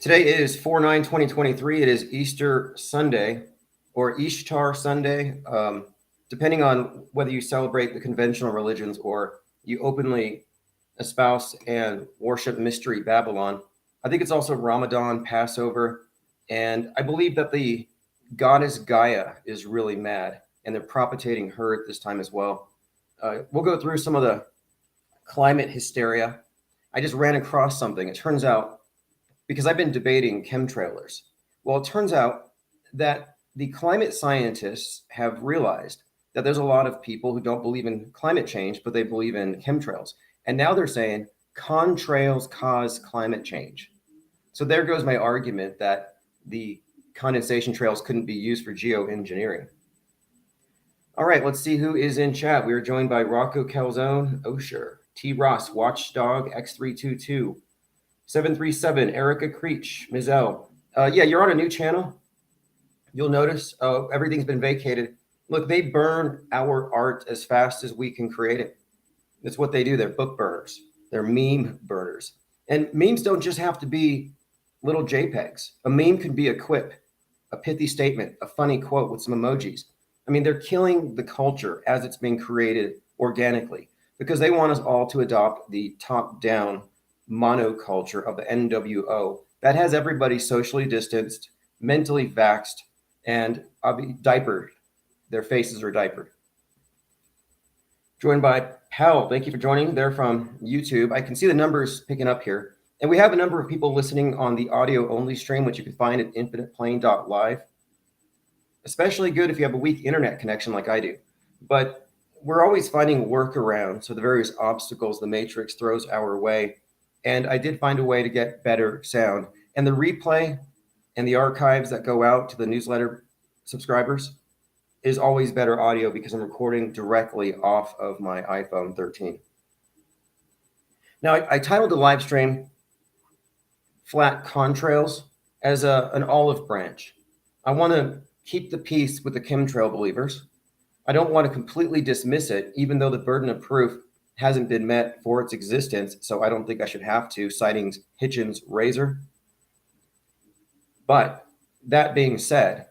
Today is 4/9/2023. It is Easter Sunday or Ishtar Sunday, depending on whether you celebrate the conventional religions or you openly espouse and worship Mystery Babylon. I think it's also Ramadan, Passover, and I believe that the goddess Gaia is really mad, and they're propitiating her at this time as well. We'll go through some of the climate hysteria. I just ran across something. It turns out, because I've been debating chemtrailers. Well, it turns out that the climate scientists have realized that there's a lot of people who don't believe in climate change, but they believe in chemtrails. And now they're saying contrails cause climate change. So there goes my argument that the condensation trails couldn't be used for geoengineering. All right, let's see who is in chat. We are joined by Rocco Calzone, Osher, T. Ross, Watchdog, X322, 737, Erica Creech, Ms. L. Yeah, you're on a new channel. You'll notice everything's been vacated. Look, they burn our art as fast as we can create it. That's what they do. They're book burners. They're meme burners. And memes don't just have to be little JPEGs. A meme could be a quip, a pithy statement, a funny quote with some emojis. I mean, they're killing the culture as it's being created organically. because they want us all to adopt the top-down monoculture of the NWO that has everybody socially distanced, mentally vaxxed, and diapered. Their faces are diapered. Joined by Pal. Thank you for joining. They're from YouTube. I can see the numbers picking up here. And we have a number of people listening on the audio-only stream, which you can find at infiniteplane.live. Especially good if you have a weak internet connection like I do. But we're always finding workarounds for the various obstacles the Matrix throws our way. And I did find a way to get better sound. And the replay and the archives that go out to the newsletter subscribers is always better audio because I'm recording directly off of my iPhone 13. Now, I titled the live stream Flat Contrails as an olive branch. I want to keep the peace with the chemtrail believers. I don't want to completely dismiss it, even though the burden of proof hasn't been met for its existence, so I don't think I should have to, citing Hitchens' razor. But that being said,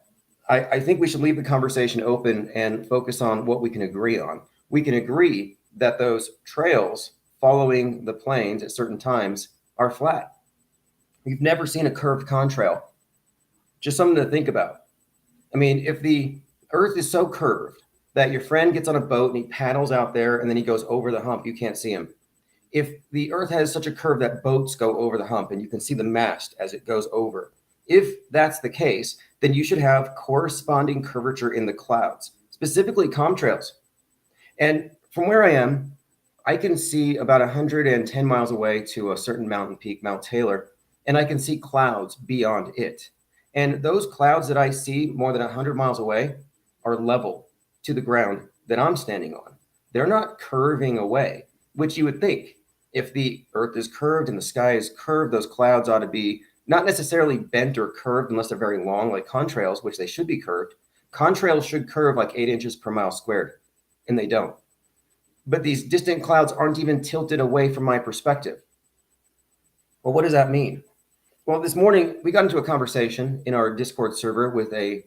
I think we should leave the conversation open and focus on what we can agree on. We can agree that those trails following the planes at certain times are flat. You've never seen a curved contrail. Just something to think about. I mean, if the Earth is so curved that your friend gets on a boat and he paddles out there and then he goes over the hump, you can't see him. If the Earth has such a curve that boats go over the hump and you can see the mast as it goes over, if that's the case, then you should have corresponding curvature in the clouds, specifically contrails. And from where I am, I can see about 110 miles away to a certain mountain peak, Mount Taylor, and I can see clouds beyond it. And those clouds that I see more than 100 miles away are level to the ground that I'm standing on. They're not curving away, which you would think. If the Earth is curved and the sky is curved, those clouds ought to be not necessarily bent or curved unless they're very long, like contrails, which they should be curved. Contrails should curve like 8 inches per mile squared, and they don't. But these distant clouds aren't even tilted away from my perspective. Well, what does that mean? Well, this morning we got into a conversation in our Discord server with a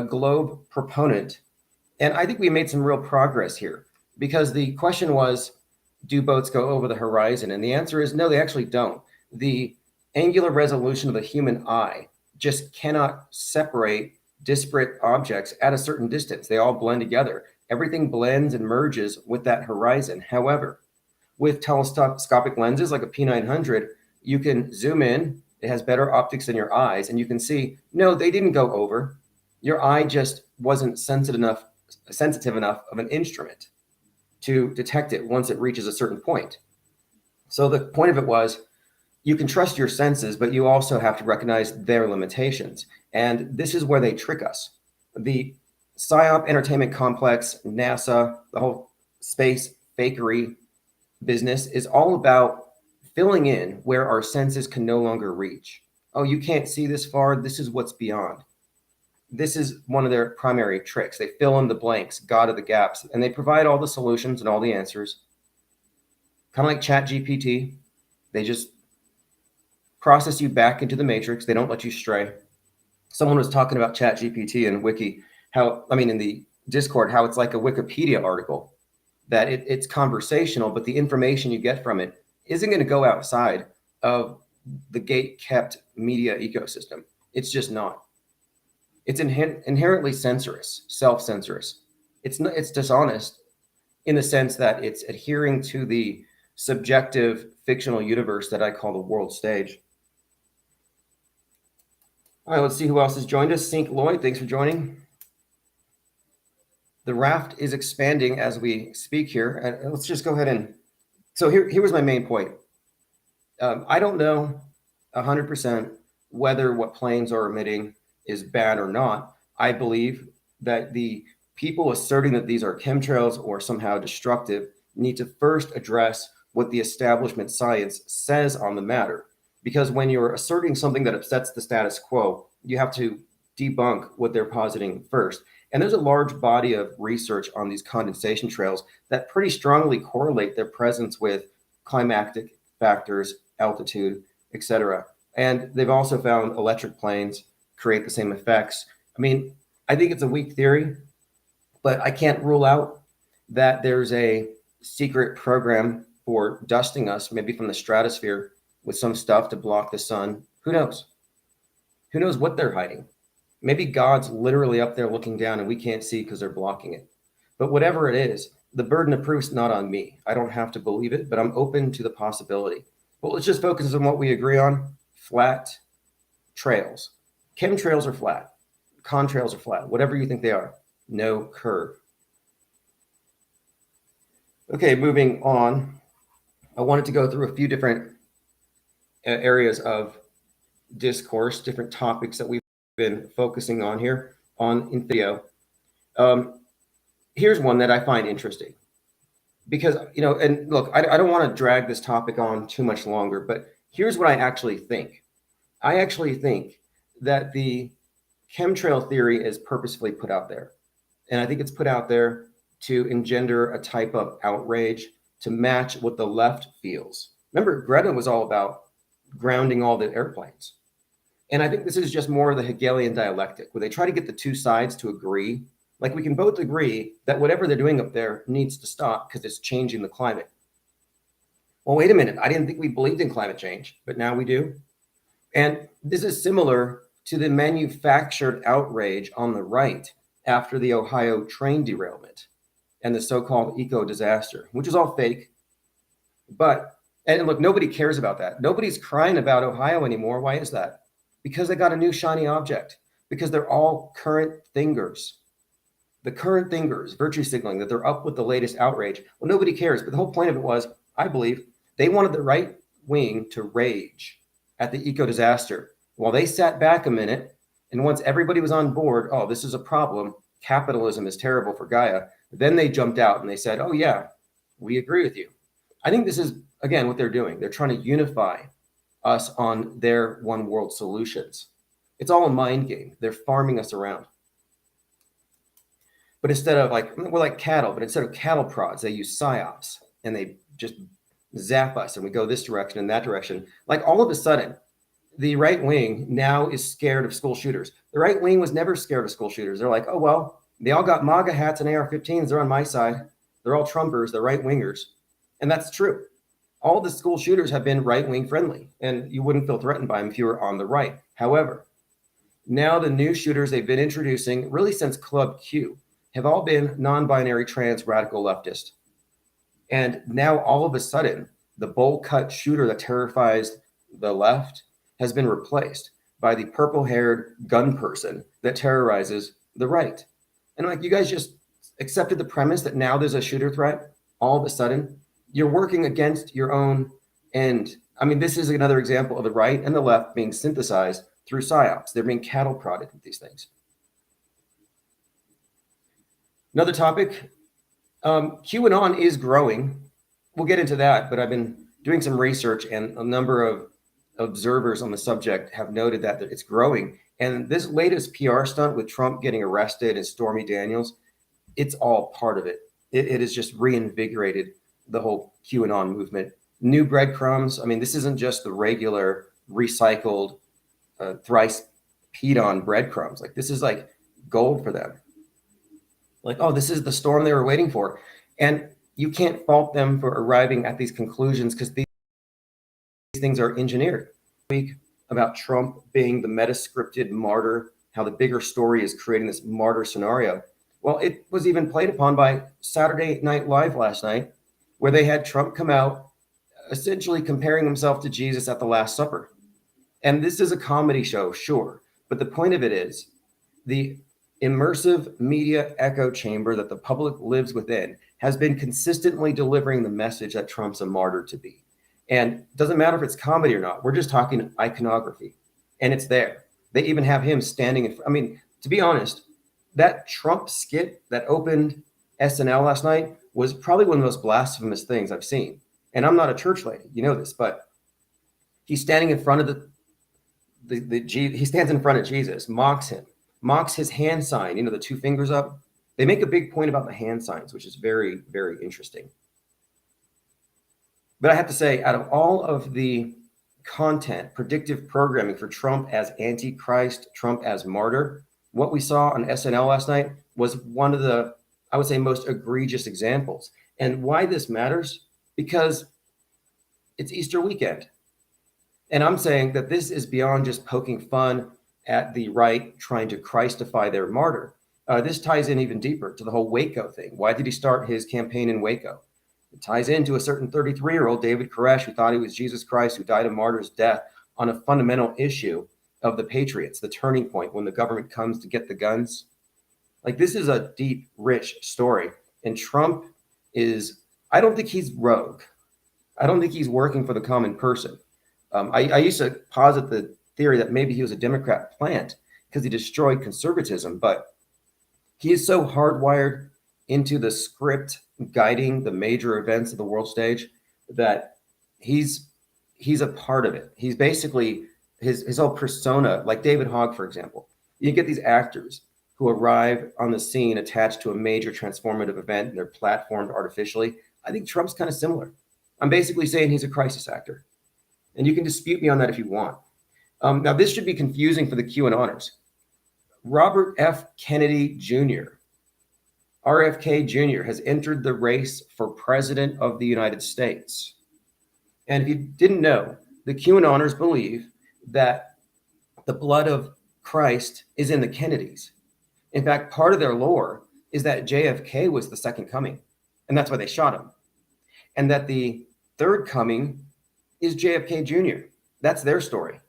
globe proponent, and I think we made some real progress here because the question was, do boats go over the horizon? And the answer is no, they actually don't. The angular resolution of the human eye just cannot separate disparate objects at a certain distance. They all blend together. Everything blends and merges with that horizon. However, with telescopic lenses like a P900, you can zoom in. It has better optics than your eyes, and you can see, no, they didn't go over. Your eye just wasn't sensitive enough of an instrument to detect it once it reaches a certain point. So the point of it was, you can trust your senses, but you also have to recognize their limitations. And this is where they trick us. The PSYOP entertainment complex, NASA, the whole space fakery business is all about filling in where our senses can no longer reach. Oh, you can't see this far. This is what's beyond. This is one of their primary tricks. They fill in the blanks, God of the gaps, and they provide all the solutions and all the answers. Kind of like ChatGPT. They just process you back into the matrix. They don't let you stray. Someone was talking about ChatGPT and Wiki, in the Discord, how it's like a Wikipedia article, that it's conversational, but the information you get from it isn't going to go outside of the gate-kept media ecosystem. It's just not. It's inherently censorious, self-censorious. It's dishonest in the sense that it's adhering to the subjective fictional universe that I call the world stage. All right, let's see who else has joined us. Sink Lloyd, thanks for joining. The raft is expanding as we speak here. And let's just go ahead and... So here was my main point. I don't know 100% whether what planes are emitting is bad or not. I believe that the people asserting that these are chemtrails or somehow destructive need to first address what the establishment science says on the matter. Because when you're asserting something that upsets the status quo, you have to debunk what they're positing first. And there's a large body of research on these condensation trails that pretty strongly correlate their presence with climatic factors, altitude, etc. And they've also found electric planes create the same effects. I mean, I think it's a weak theory, but I can't rule out that there's a secret program for dusting us, maybe from the stratosphere, with some stuff to block the sun. Who knows? Who knows what they're hiding? Maybe God's literally up there looking down and we can't see because they're blocking it. But whatever it is, the burden of proof's not on me. I don't have to believe it, but I'm open to the possibility. But let's just focus on what we agree on. Flat trails. Chemtrails are flat. Contrails are flat. Whatever you think they are. No curve. Okay, moving on. I wanted to go through a few different areas of discourse, different topics that we've been focusing on here in video. Here's one that I find interesting because, and look, I don't want to drag this topic on too much longer, but here's what I actually think. I actually think that the chemtrail theory is purposefully put out there. And I think it's put out there to engender a type of outrage to match what the left feels. Remember, Greta was all about grounding all the airplanes. And I think this is just more of the Hegelian dialectic, where they try to get the two sides to agree. Like, we can both agree that whatever they're doing up there needs to stop because it's changing the climate. Well, wait a minute. I didn't think we believed in climate change, but now we do. And this is similar to the manufactured outrage on the right after the Ohio train derailment and the so-called eco-disaster, which is all fake. And look, nobody cares about that. Nobody's crying about Ohio anymore. Why is that? Because they got a new shiny object, because they're all current thinkers. The current thinkers, virtue signaling that they're up with the latest outrage. Well, nobody cares. But the whole point of it was, I believe, they wanted the right wing to rage at the eco-disaster while they sat back a minute. And once everybody was on board, oh, this is a problem. Capitalism is terrible for Gaia. Then they jumped out and they said, oh, yeah, we agree with you. I think this is, again, what they're doing. They're trying to unify us on their one world solutions. It's all a mind game. They're farming us around. But instead of we're like cattle, but instead of cattle prods, they use psyops and they just zap us and we go this direction and that direction. Like, all of a sudden, the right wing now is scared of school shooters. The right wing was never scared of school shooters. They're like, oh, well, they all got MAGA hats and AR-15s. They're on my side. They're all Trumpers. They're right wingers. And that's true. All the school shooters have been right wing friendly, and you wouldn't feel threatened by them if you were on the right. However, now the new shooters they've been introducing, really since Club Q, have all been non-binary trans radical leftist. And now all of a sudden, the bowl cut shooter that terrifies the left has been replaced by the purple-haired gun person that terrorizes the right. And like, you guys just accepted the premise that now there's a shooter threat all of a sudden. You're working against your own end. I mean, this is another example of the right and the left being synthesized through psyops. They're being cattle prodded with these things. Another topic, QAnon is growing. We'll get into that, but I've been doing some research and a number of observers on the subject have noted that it's growing. And this latest PR stunt with Trump getting arrested and Stormy Daniels, it's all part of it. It has just reinvigorated the whole QAnon movement. New breadcrumbs. I mean, this isn't just the regular recycled, thrice peed on breadcrumbs. Like, this is like gold for them. Like, oh, this is the storm they were waiting for. And you can't fault them for arriving at these conclusions because these things are engineered. Week about Trump being the meta-scripted martyr, how the bigger story is creating this martyr scenario. Well, it was even played upon by Saturday Night Live last night, where they had Trump come out essentially comparing himself to Jesus at the Last Supper. And this is a comedy show, sure. But the point of it is the immersive media echo chamber that the public lives within has been consistently delivering the message that Trump's a martyr to be. And it doesn't matter if it's comedy or not. We're just talking iconography. And it's there. They even have him standing in front. I mean, to be honest, that Trump skit that opened SNL last night was probably one of the most blasphemous things I've seen. And I'm not a church lady, you know this, but he's standing in front of he stands in front of Jesus, mocks him, mocks his hand sign, you know, the two fingers up. They make a big point about the hand signs, which is very, very interesting. But I have to say, out of all of the content, predictive programming for Trump as Antichrist, Trump as martyr, what we saw on SNL last night was one of the I would say, most egregious examples. And why this matters? Because it's Easter weekend. And I'm saying that this is beyond just poking fun at the right trying to Christify their martyr. This ties in even deeper to the whole Waco thing. Why did he start his campaign in Waco? It ties into a certain 33-year-old David Koresh who thought he was Jesus Christ, who died a martyr's death on a fundamental issue of the Patriots, the turning point when the government comes to get the guns. Like, this is a deep, rich story. And Trump is, I don't think he's rogue. I don't think he's working for the common person. I used to posit the theory that maybe he was a Democrat plant because he destroyed conservatism, but he is so hardwired into the script guiding the major events of the world stage that he's a part of it. He's basically his whole persona, like David Hogg, for example. You get these actors who arrive on the scene attached to a major transformative event and they're platformed artificially. I think Trump's kind of similar. I'm basically saying he's a crisis actor. And you can dispute me on that if you want. Now, this should be confusing for the QAnoners. Robert F. Kennedy Jr., RFK Jr., has entered the race for president of the United States. And if you didn't know, the QAnoners believe that the blood of Christ is in the Kennedys. In fact, part of their lore is that JFK was the second coming, and that's why they shot him. And that the third coming is JFK Jr. That's their story.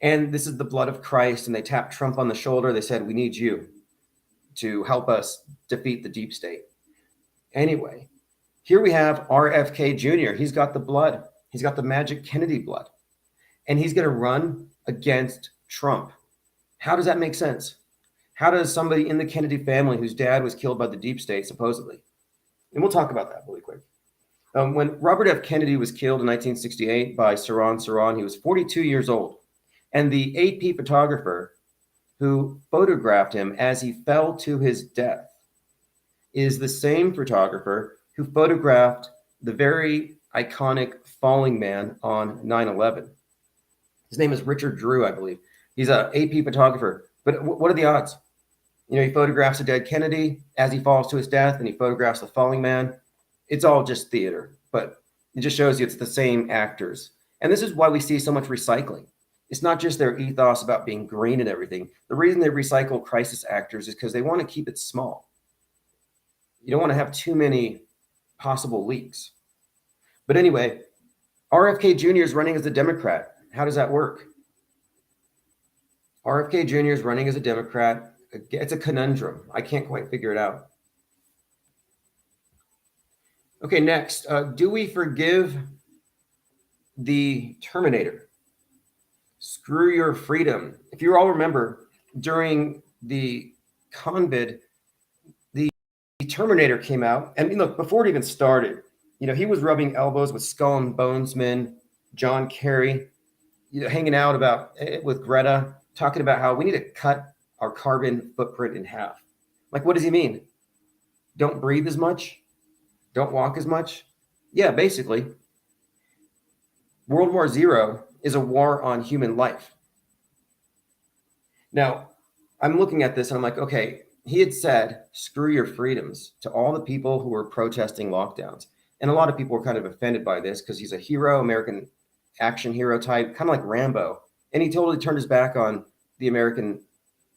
And this is the blood of Christ, and they tapped Trump on the shoulder. They said, we need you to help us defeat the deep state. Anyway, here we have RFK Jr. He's got the blood. He's got the magic Kennedy blood. And he's going to run against Trump. How does that make sense? How does somebody in the Kennedy family whose dad was killed by the deep state, supposedly, and we'll talk about that really quick. When Robert F. Kennedy was killed in 1968 by Saran, he was 42 years old. And the AP photographer who photographed him as he fell to his death is the same photographer who photographed the very iconic falling man on 9/11. His name is Richard Drew, I believe. He's an AP photographer. But what are the odds? You know, he photographs a dead Kennedy as he falls to his death, and he photographs the falling man. It's all just theater, but it just shows you it's the same actors. And this is why we see so much recycling. It's not just their ethos about being green and everything. The reason they recycle crisis actors is because they want to keep it small. You don't want to have too many possible leaks. But anyway, RFK Jr. is running as a Democrat. How does that work? RFK Jr. is running as a Democrat. It's a conundrum. I can't quite figure it out. Okay, next, do we forgive the Terminator? Screw your freedom. If you all remember, during the COVID, the Terminator came out, and look, before it even started, you know, he was rubbing elbows with Skull and Bonesman, John Kerry, you know, hanging out with Greta, talking about how we need to cut our carbon footprint in half. Like, what does he mean? Don't breathe as much? Don't walk as much? Yeah, basically. World War Zero is a war on human life. Now, I'm looking at this and I'm like, okay, he had said, screw your freedoms to all the people who were protesting lockdowns. And a lot of people were kind of offended by this because he's a hero, American action hero type, kind of like Rambo. And he totally turned his back on the American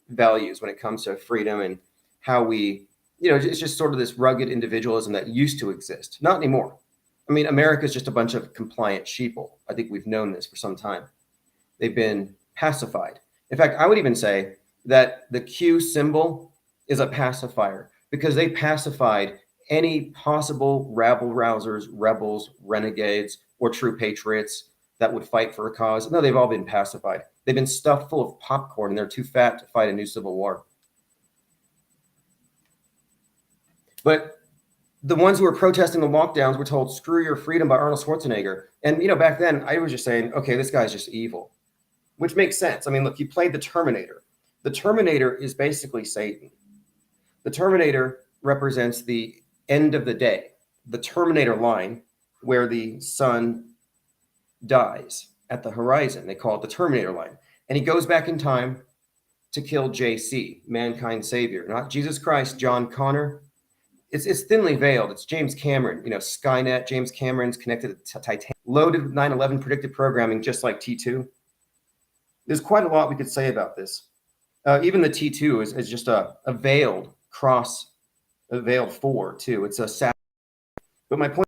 values when it comes to freedom and how we, you know, it's just sort of this rugged individualism that used to exist. Not anymore. I mean, America is just a bunch of compliant sheeple. I think we've known this for some time. They've been pacified. In fact, I would even say that the Q symbol is a pacifier because they pacified any possible rabble-rousers, rebels, renegades, or true patriots that would fight for a cause. No, they've all been pacified. They've been stuffed full of popcorn and they're too fat to fight a new civil war. But the ones who were protesting the lockdowns were told, screw your freedom by Arnold Schwarzenegger. And, you know, back then I was just saying, okay, this guy's just evil, which makes sense. I mean, look, he played the Terminator. The Terminator is basically Satan. The Terminator represents the end of the day, the Terminator line where the sun dies at the horizon. They call it the Terminator line. And he goes back in time to kill JC, mankind's savior, not Jesus Christ, John Connor, It's thinly veiled. It's James Cameron, Skynet. James Cameron's connected to Titanic, loaded with 9/11 predictive programming, just like T2. There's quite a lot we could say about this. Even the T2 is just a veiled cross, a veiled 4 too. It's a Saturn. But my point,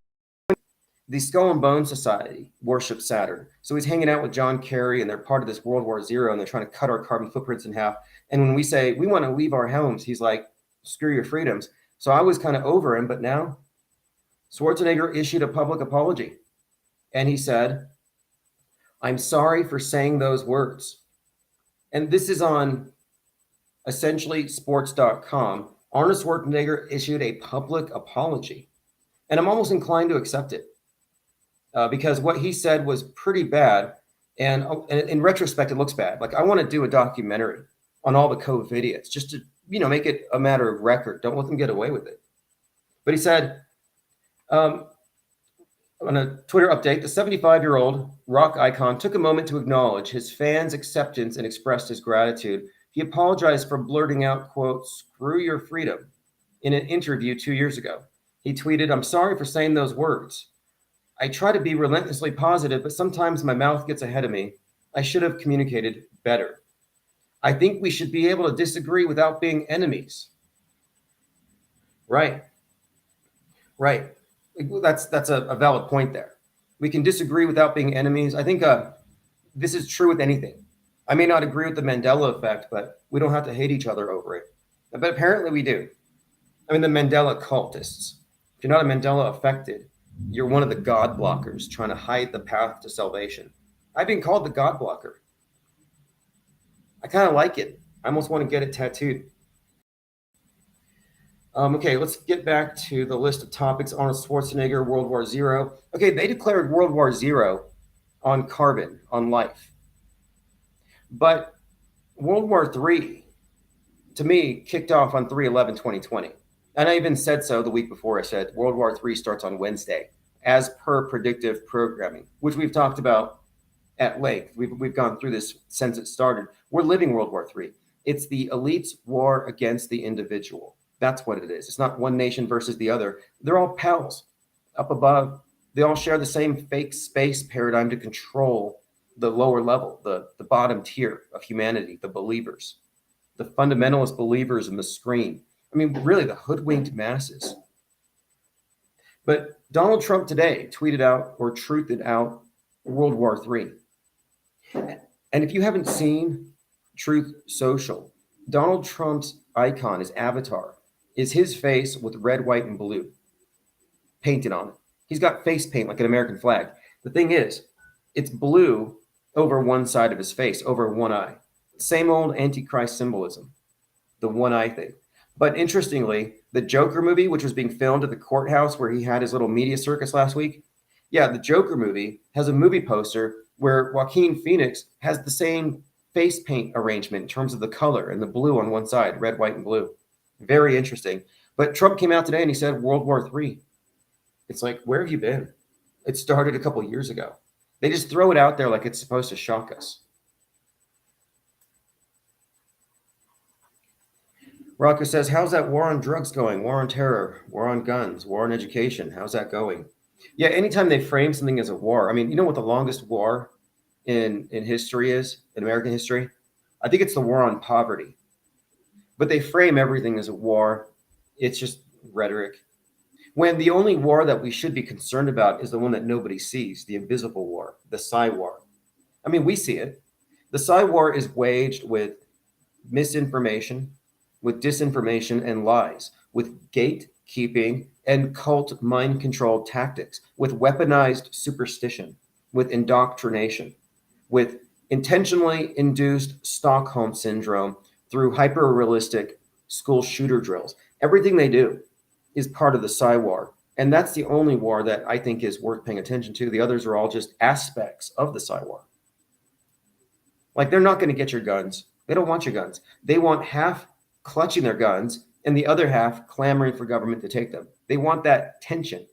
the Skull and Bone Society worships Saturn. So he's hanging out with John Kerry, and they're part of this World War Zero, and they're trying to cut our carbon footprints in half. And when we say we want to leave our homes, he's like, screw your freedoms. So I was kind of over him, but now Schwarzenegger issued a public apology. And he said, I'm sorry for saying those words. And this is on essentially sports.com. Arnold Schwarzenegger issued a public apology. And I'm almost inclined to accept it because what he said was pretty bad. And in retrospect, it looks bad. Like, I want to do a documentary on all the COVID idiots just to, make it a matter of record. Don't let them get away with it. But he said, on a Twitter update, the 75-year-old rock icon took a moment to acknowledge his fans' acceptance and expressed his gratitude. He apologized for blurting out, quote, screw your freedom, in an interview 2 years ago. He tweeted, I'm sorry for saying those words. I try to be relentlessly positive, but sometimes my mouth gets ahead of me. I should have communicated better. I think we should be able to disagree without being enemies. Right. That's a valid point there. We can disagree without being enemies. I think this is true with anything. I may not agree with the Mandela effect, but we don't have to hate each other over it. But apparently we do. I mean, the Mandela cultists. If you're not a Mandela affected, you're one of the God blockers trying to hide the path to salvation. I've been called the God blocker. I kind of like it. I almost want to get it tattooed. Okay, let's get back to the list of topics. Arnold Schwarzenegger, World War Zero. Okay, they declared World War Zero on carbon, on life. But World War III, to me, kicked off on 3/11/2020. And I even said so the week before. I said World War III starts on Wednesday, as per predictive programming, which we've talked about at length. We've gone through this since it started. We're living World War III. It's the elite's war against the individual. That's what it is. It's not one nation versus the other. They're all pals up above. They all share the same fake space paradigm to control the lower level, the bottom tier of humanity, the believers, the fundamentalist believers in the screen. I mean, really, the hoodwinked masses. But Donald Trump today tweeted out or truthed out World War III. And if you haven't seen Truth Social, Donald Trump's icon, his avatar, is his face with red, white, and blue painted on it. He's got face paint like an American flag. The thing is, it's blue over one side of his face, over one eye. Same old Antichrist symbolism, the one eye thing. But interestingly, the Joker movie, which was being filmed at the courthouse where he had his little media circus last week, the Joker movie has a movie poster where Joaquin Phoenix has the same face paint arrangement in terms of the color and the blue on one side, red, white, and blue. Very interesting. But Trump came out today and he said World War III. It's like, where have you been? It started a couple years ago. They just throw it out there like it's supposed to shock us. Rocco says, how's that war on drugs going? War on terror, war on guns, war on education. How's that going? Yeah, anytime they frame something as a war, I mean, you know what the longest war in history is, in American history? I think it's the war on poverty. But they frame everything as a war. It's just rhetoric. When the only war that we should be concerned about is the one that nobody sees, the invisible war, the Psy war. I mean, we see it. The Psy war is waged with misinformation, with disinformation and lies, with gatekeeping and cult mind control tactics, with weaponized superstition, with indoctrination, with intentionally induced Stockholm syndrome through hyper-realistic school shooter drills. Everything they do is part of the Psy war. And that's the only war that I think is worth paying attention to. The others are all just aspects of the Psy war. Like, they're not going to get your guns. They don't want your guns. They want half clutching their guns and the other half clamoring for government to take them. They want that tension.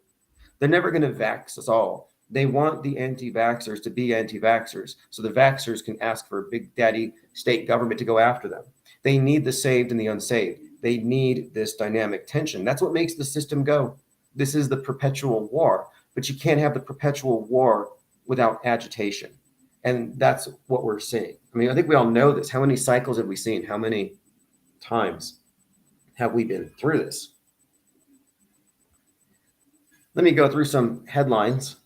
They're never going to vax us all. They want the anti-vaxxers to be anti-vaxxers so the vaxxers can ask for big daddy state government to go after them. They need the saved and the unsaved. They need this dynamic tension. That's what makes the system go. This is the perpetual war, but you can't have the perpetual war without agitation. And that's what we're seeing. I mean, I think we all know this. How many cycles have we seen? How many times have we been through this? Let me go through some headlines.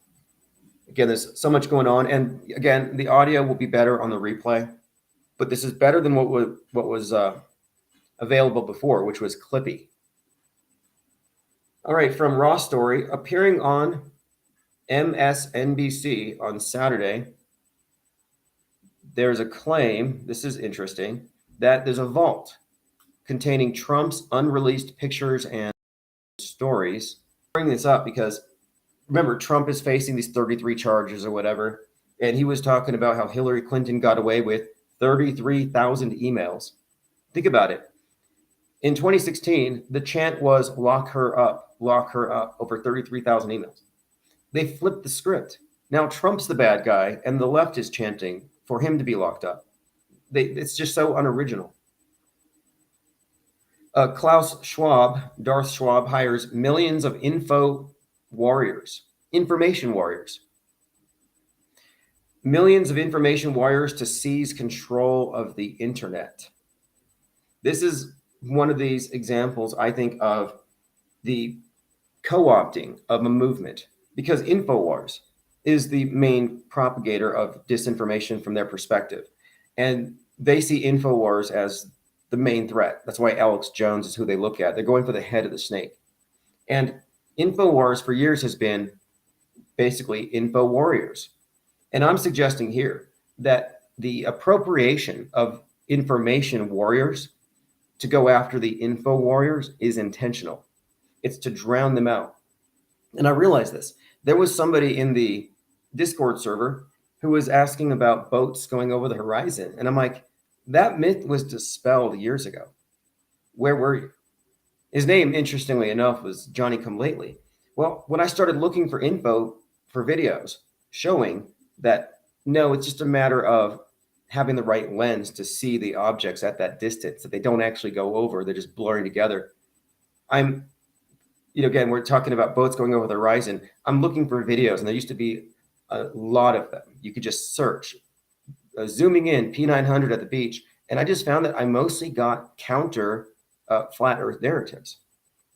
Again, there's so much going on. And again, the audio will be better on the replay, but this is better than what was available before, which was clippy. All right, from Raw Story, appearing on MSNBC on Saturday, there's a claim, this is interesting, that there's a vault containing Trump's unreleased pictures and stories. I bring this up because remember, Trump is facing these 33 charges or whatever, and he was talking about how Hillary Clinton got away with 33,000 emails. Think about it. In 2016, the chant was lock her up, over 33,000 emails. They flipped the script. Now Trump's the bad guy, and the left is chanting for him to be locked up. It's just so unoriginal. Klaus Schwab, Darth Schwab, hires millions of information warriors. Millions of information warriors to seize control of the internet. This is one of these examples, I think, of the co-opting of a movement, because InfoWars is the main propagator of disinformation from their perspective. And they see InfoWars as the main threat. That's why Alex Jones is who they look at. They're going for the head of the snake. And InfoWars for years has been basically Info Warriors. And I'm suggesting here that the appropriation of information warriors to go after the info warriors is intentional. It's to drown them out. And I realized this. There was somebody in the Discord server who was asking about boats going over the horizon. And I'm like, that myth was dispelled years ago. Where were you? His name, interestingly enough, was Johnny Come Lately. Well, when I started looking for info for videos showing that, no, it's just a matter of having the right lens to see the objects at that distance, that they don't actually go over, they're just blurring together. Again, we're talking about boats going over the horizon. I'm looking for videos, and there used to be a lot of them. You could just search, zooming in, P900 at the beach, and I just found that I mostly got counter flat Earth narratives.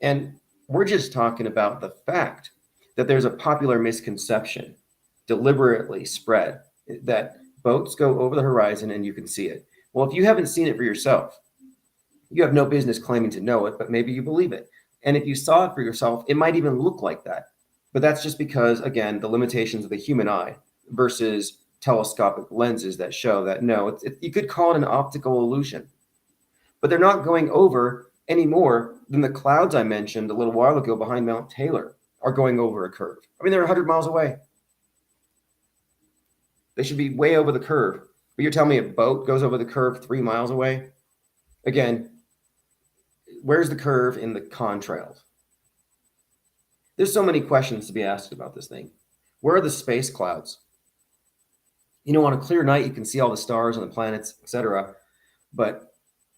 And we're just talking about the fact that there's a popular misconception deliberately spread that boats go over the horizon and you can see it. Well, if you haven't seen it for yourself, you have no business claiming to know it, but maybe you believe it. And if you saw it for yourself, it might even look like that. But that's just because, again, the limitations of the human eye versus telescopic lenses that show that, no, you could call it an optical illusion. But they're not going over any more than the clouds I mentioned a little while ago behind Mount Taylor are going over a curve. I mean, they're 100 miles away. They should be way over the curve. But you're telling me a boat goes over the curve 3 miles away? Again, where's the curve in the contrails? There's so many questions to be asked about this thing. Where are the space clouds? On a clear night, you can see all the stars and the planets, etc. But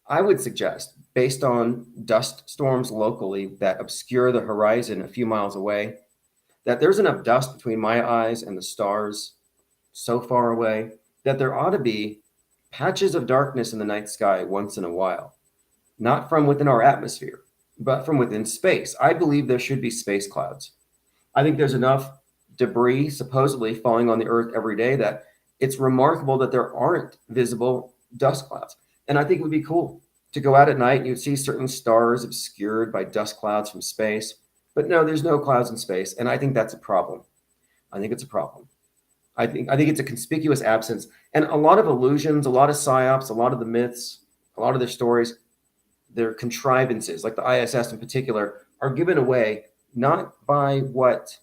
I would suggest, based on dust storms locally that obscure the horizon a few miles away, that there's enough dust between my eyes and the stars so far away that there ought to be patches of darkness in the night sky once in a while, not from within our atmosphere, but from within space. I believe there should be space clouds. I think there's enough debris supposedly falling on the Earth every day that it's remarkable that there aren't visible dust clouds. And I think it would be cool to go out at night and you'd see certain stars obscured by dust clouds from space. But no, there's no clouds in space. And I think that's a problem. I think it's a problem. I think it's a conspicuous absence. And a lot of illusions, a lot of psyops, a lot of the myths, a lot of their stories, their contrivances, like the ISS in particular, are given away not by what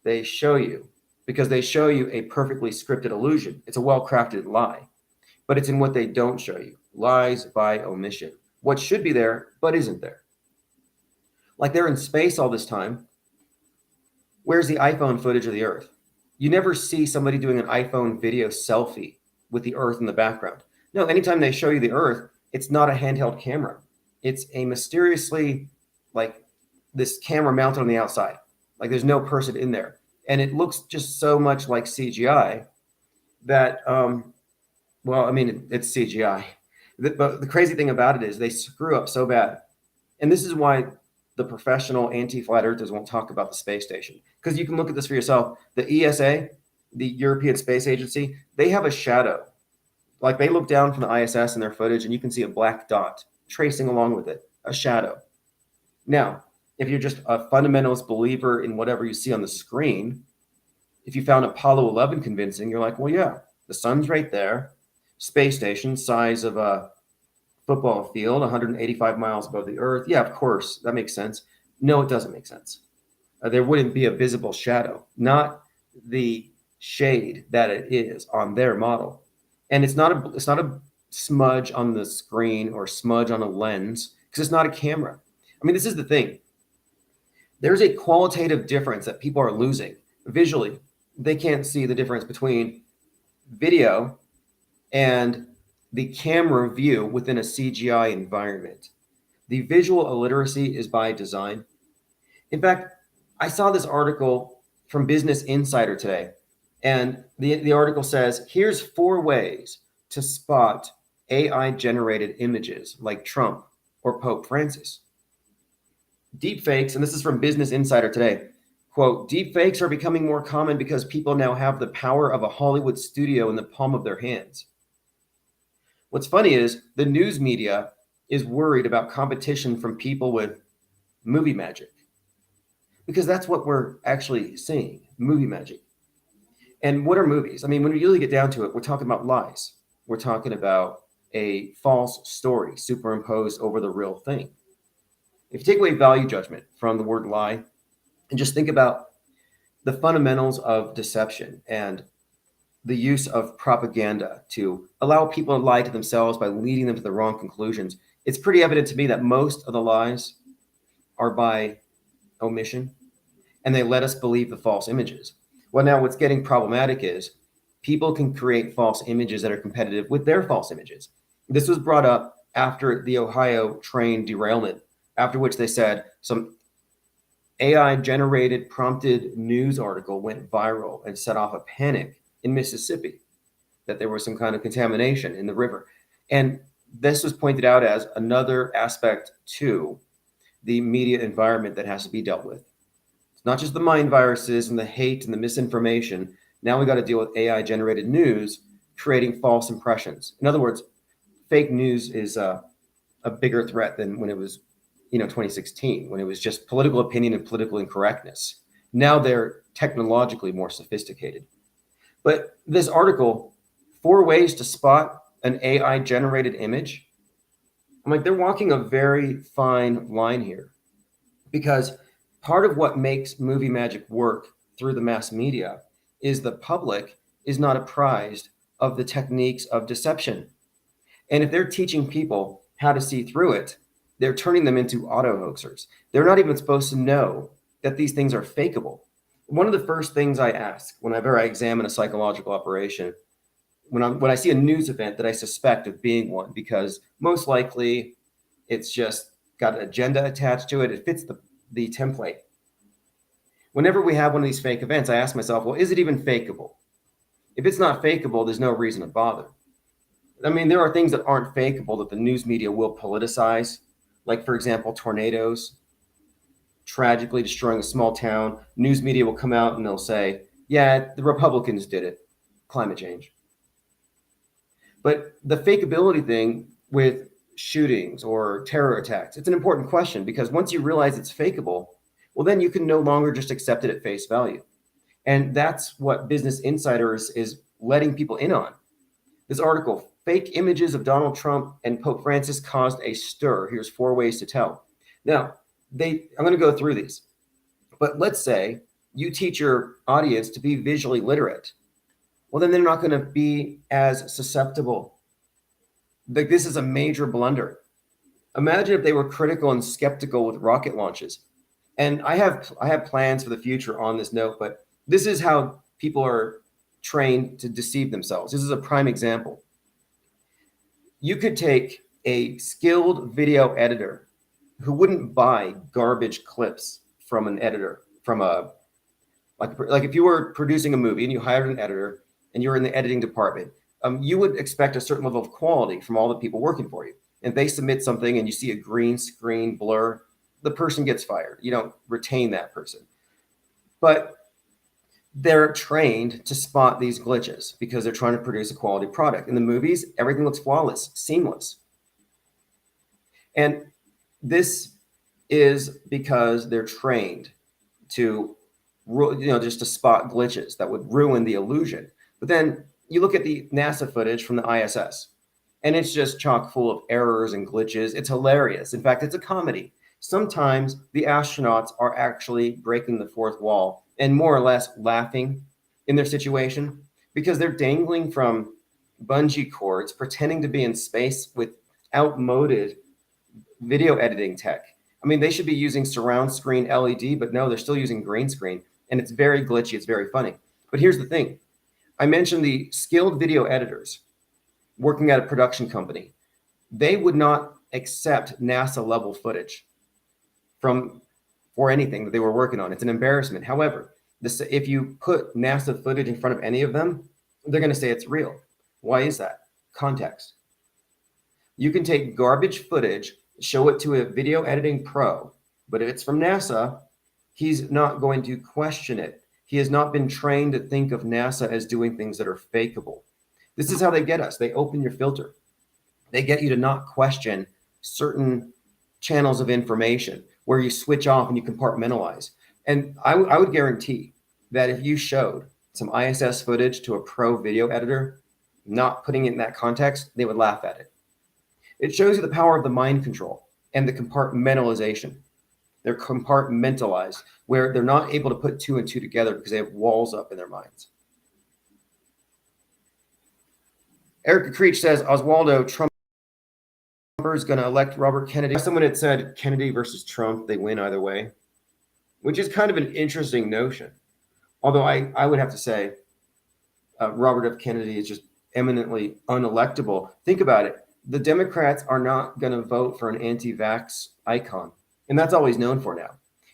they show you, because they show you a perfectly scripted illusion. It's a well-crafted lie, but it's in what they don't show you. Lies by omission. What should be there, but isn't there. Like they're in space all this time. Where's the iPhone footage of the Earth? You never see somebody doing an iPhone video selfie with the Earth in the background. No, anytime they show you the Earth, it's not a handheld camera. It's a mysteriously like this camera mounted on the outside, like there's no person in there, and it looks just so much like CGI that well, I mean, it's CGI. But the crazy thing about it is they screw up so bad. And this is why the professional anti-flat earthers won't talk about the space station. Because you can look at this for yourself. The ESA, the European Space Agency, they have a shadow. Like they look down from the ISS in their footage and you can see a black dot tracing along with it, a shadow. Now, if you're just a fundamentalist believer in whatever you see on the screen, if you found Apollo 11 convincing, you're like, well, yeah, the sun's right there, space station, size of a football field, 185 miles above the Earth. Yeah, of course, that makes sense. No, it doesn't make sense. There wouldn't be a visible shadow, not the shade that it is on their model. And it's not a smudge on the screen or smudge on a lens because it's not a camera. I mean, this is the thing. There's a qualitative difference that people are losing visually. They can't see the difference between video and the camera view within a CGI environment. The visual illiteracy is by design. In fact, I saw this article from Business Insider today, and the article says, here's 4 ways to spot AI-generated images like Trump or Pope Francis. Deepfakes, and this is from Business Insider today, quote, deepfakes are becoming more common because people now have the power of a Hollywood studio in the palm of their hands. What's funny is the news media is worried about competition from people with movie magic, because that's what we're actually seeing, movie magic. And what are movies? I mean, when we really get down to it, we're talking about lies. We're talking about a false story superimposed over the real thing. If you take away value judgment from the word lie and just think about the fundamentals of deception and the use of propaganda to allow people to lie to themselves by leading them to the wrong conclusions, it's pretty evident to me that most of the lies are by omission, and they let us believe the false images. Well, now what's getting problematic is people can create false images that are competitive with their false images. This was brought up after the Ohio train derailment, after which they said some AI-generated prompted news article went viral and set off a panic in Mississippi, that there was some kind of contamination in the river. And this was pointed out as another aspect to the media environment that has to be dealt with. It's not just the mind viruses and the hate and the misinformation. Now we got to deal with AI-generated news creating false impressions. In other words, fake news is a bigger threat than when it was 2016, when it was just political opinion and political incorrectness. Now they're technologically more sophisticated. But this article, 4 ways to spot an AI generated image, I'm like, they're walking a very fine line here, because part of what makes movie magic work through the mass media is the public is not apprised of the techniques of deception. And if they're teaching people how to see through it, they're turning them into auto hoaxers. They're not even supposed to know that these things are fakeable. One of the first things I ask whenever I examine a psychological operation, when I see a news event that I suspect of being one, because most likely it's just got an agenda attached to it, it fits the template. Whenever we have one of these fake events, I ask myself, well, is it even fakeable? If it's not fakeable, there's no reason to bother. I mean, there are things that aren't fakeable that the news media will politicize, like, for example, tornadoes tragically destroying a small town. News media will come out and they'll say, yeah, the Republicans did it, climate change. But the fakeability thing with shootings or terror attacks, it's an important question, because once you realize it's fakeable, well, then you can no longer just accept it at face value. And that's what Business Insider is letting people in on. This article, fake images of Donald Trump and Pope Francis caused a stir. Here's 4 ways to tell. Now, I'm going to go through these, but let's say you teach your audience to be visually literate. Well, then they're not going to be as susceptible. Like, this is a major blunder. Imagine if they were critical and skeptical with rocket launches. And I have plans for the future on this note, but this is how people are trained to deceive themselves. This is a prime example. You could take a skilled video editor who wouldn't buy garbage clips from an editor, from a like if you were producing a movie and you hired an editor and you're in the editing department, you would expect a certain level of quality from all the people working for you. And they submit something and you see a green screen blur, the person gets fired. You don't retain that person. But they're trained to spot these glitches because they're trying to produce a quality product. In the movies, everything looks flawless, seamless. And this is because they're trained to, just to spot glitches that would ruin the illusion. But then you look at the NASA footage from the ISS, and it's just chock full of errors and glitches. It's hilarious. In fact, it's a comedy. Sometimes the astronauts are actually breaking the fourth wall and more or less laughing in their situation because they're dangling from bungee cords, pretending to be in space with outmoded video editing tech. I mean, they should be using surround screen LED, but no, they're still using green screen, and it's very glitchy. It's very funny. But here's the thing. I mentioned the skilled video editors working at a production company. They would not accept NASA level footage for anything that they were working on. It's an embarrassment. However, if you put NASA footage in front of any of them, they're going to say it's real. Why is that? Context. You can take garbage footage, show it to a video editing pro, but if it's from NASA, he's not going to question it. He has not been trained to think of NASA as doing things that are fakeable. This is how they get us. They open your filter. They get you to not question certain channels of information where you switch off and you compartmentalize. And I would guarantee that if you showed some ISS footage to a pro video editor, not putting it in that context, they would laugh at it. It shows you the power of the mind control and the compartmentalization. They're compartmentalized, where they're not able to put two and two together because they have walls up in their minds. Erica Creech says, Oswaldo, Trump is going to elect Robert Kennedy. Someone had said Kennedy versus Trump, they win either way, which is kind of an interesting notion. Although I would have to say Robert F. Kennedy is just eminently unelectable. Think about it. The Democrats are not going to vote for an anti-vax icon. And that's all he's known for now.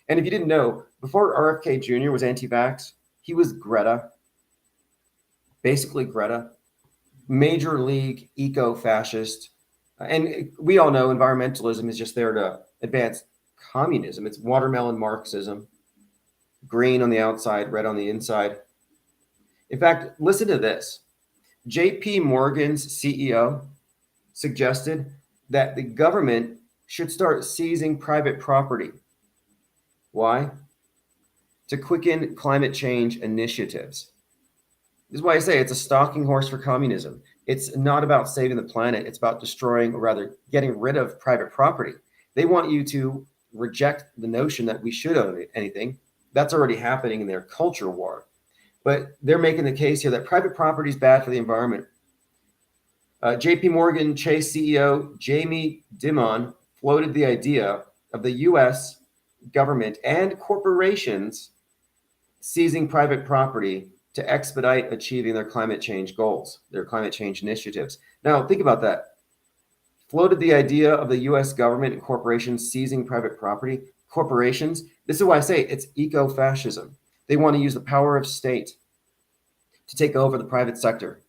And if you didn't know, before RFK Jr. was anti-vax, he was Greta. Basically Greta. Major league eco-fascist. And we all know environmentalism is just there to advance communism. It's watermelon Marxism. Green on the outside, red on the inside. In fact, listen to this. JP Morgan's CEO suggested that the government should start seizing private property. Why? To quicken climate change initiatives. This is why I say it's a stalking horse for communism. It's not about saving the planet. It's about destroying, or rather getting rid of private property. They want you to reject the notion that we should own anything. That's already happening in their culture war. But they're making the case here that private property is bad for the environment. JP Morgan Chase CEO Jamie Dimon floated the idea of the U.S. government and corporations seizing private property to expedite achieving their climate change goals, their climate change initiatives. Now, think about that. Floated the idea of the U.S. government and corporations seizing private property. Corporations, this is why I say it's eco-fascism. They want to use the power of state to take over the private sector.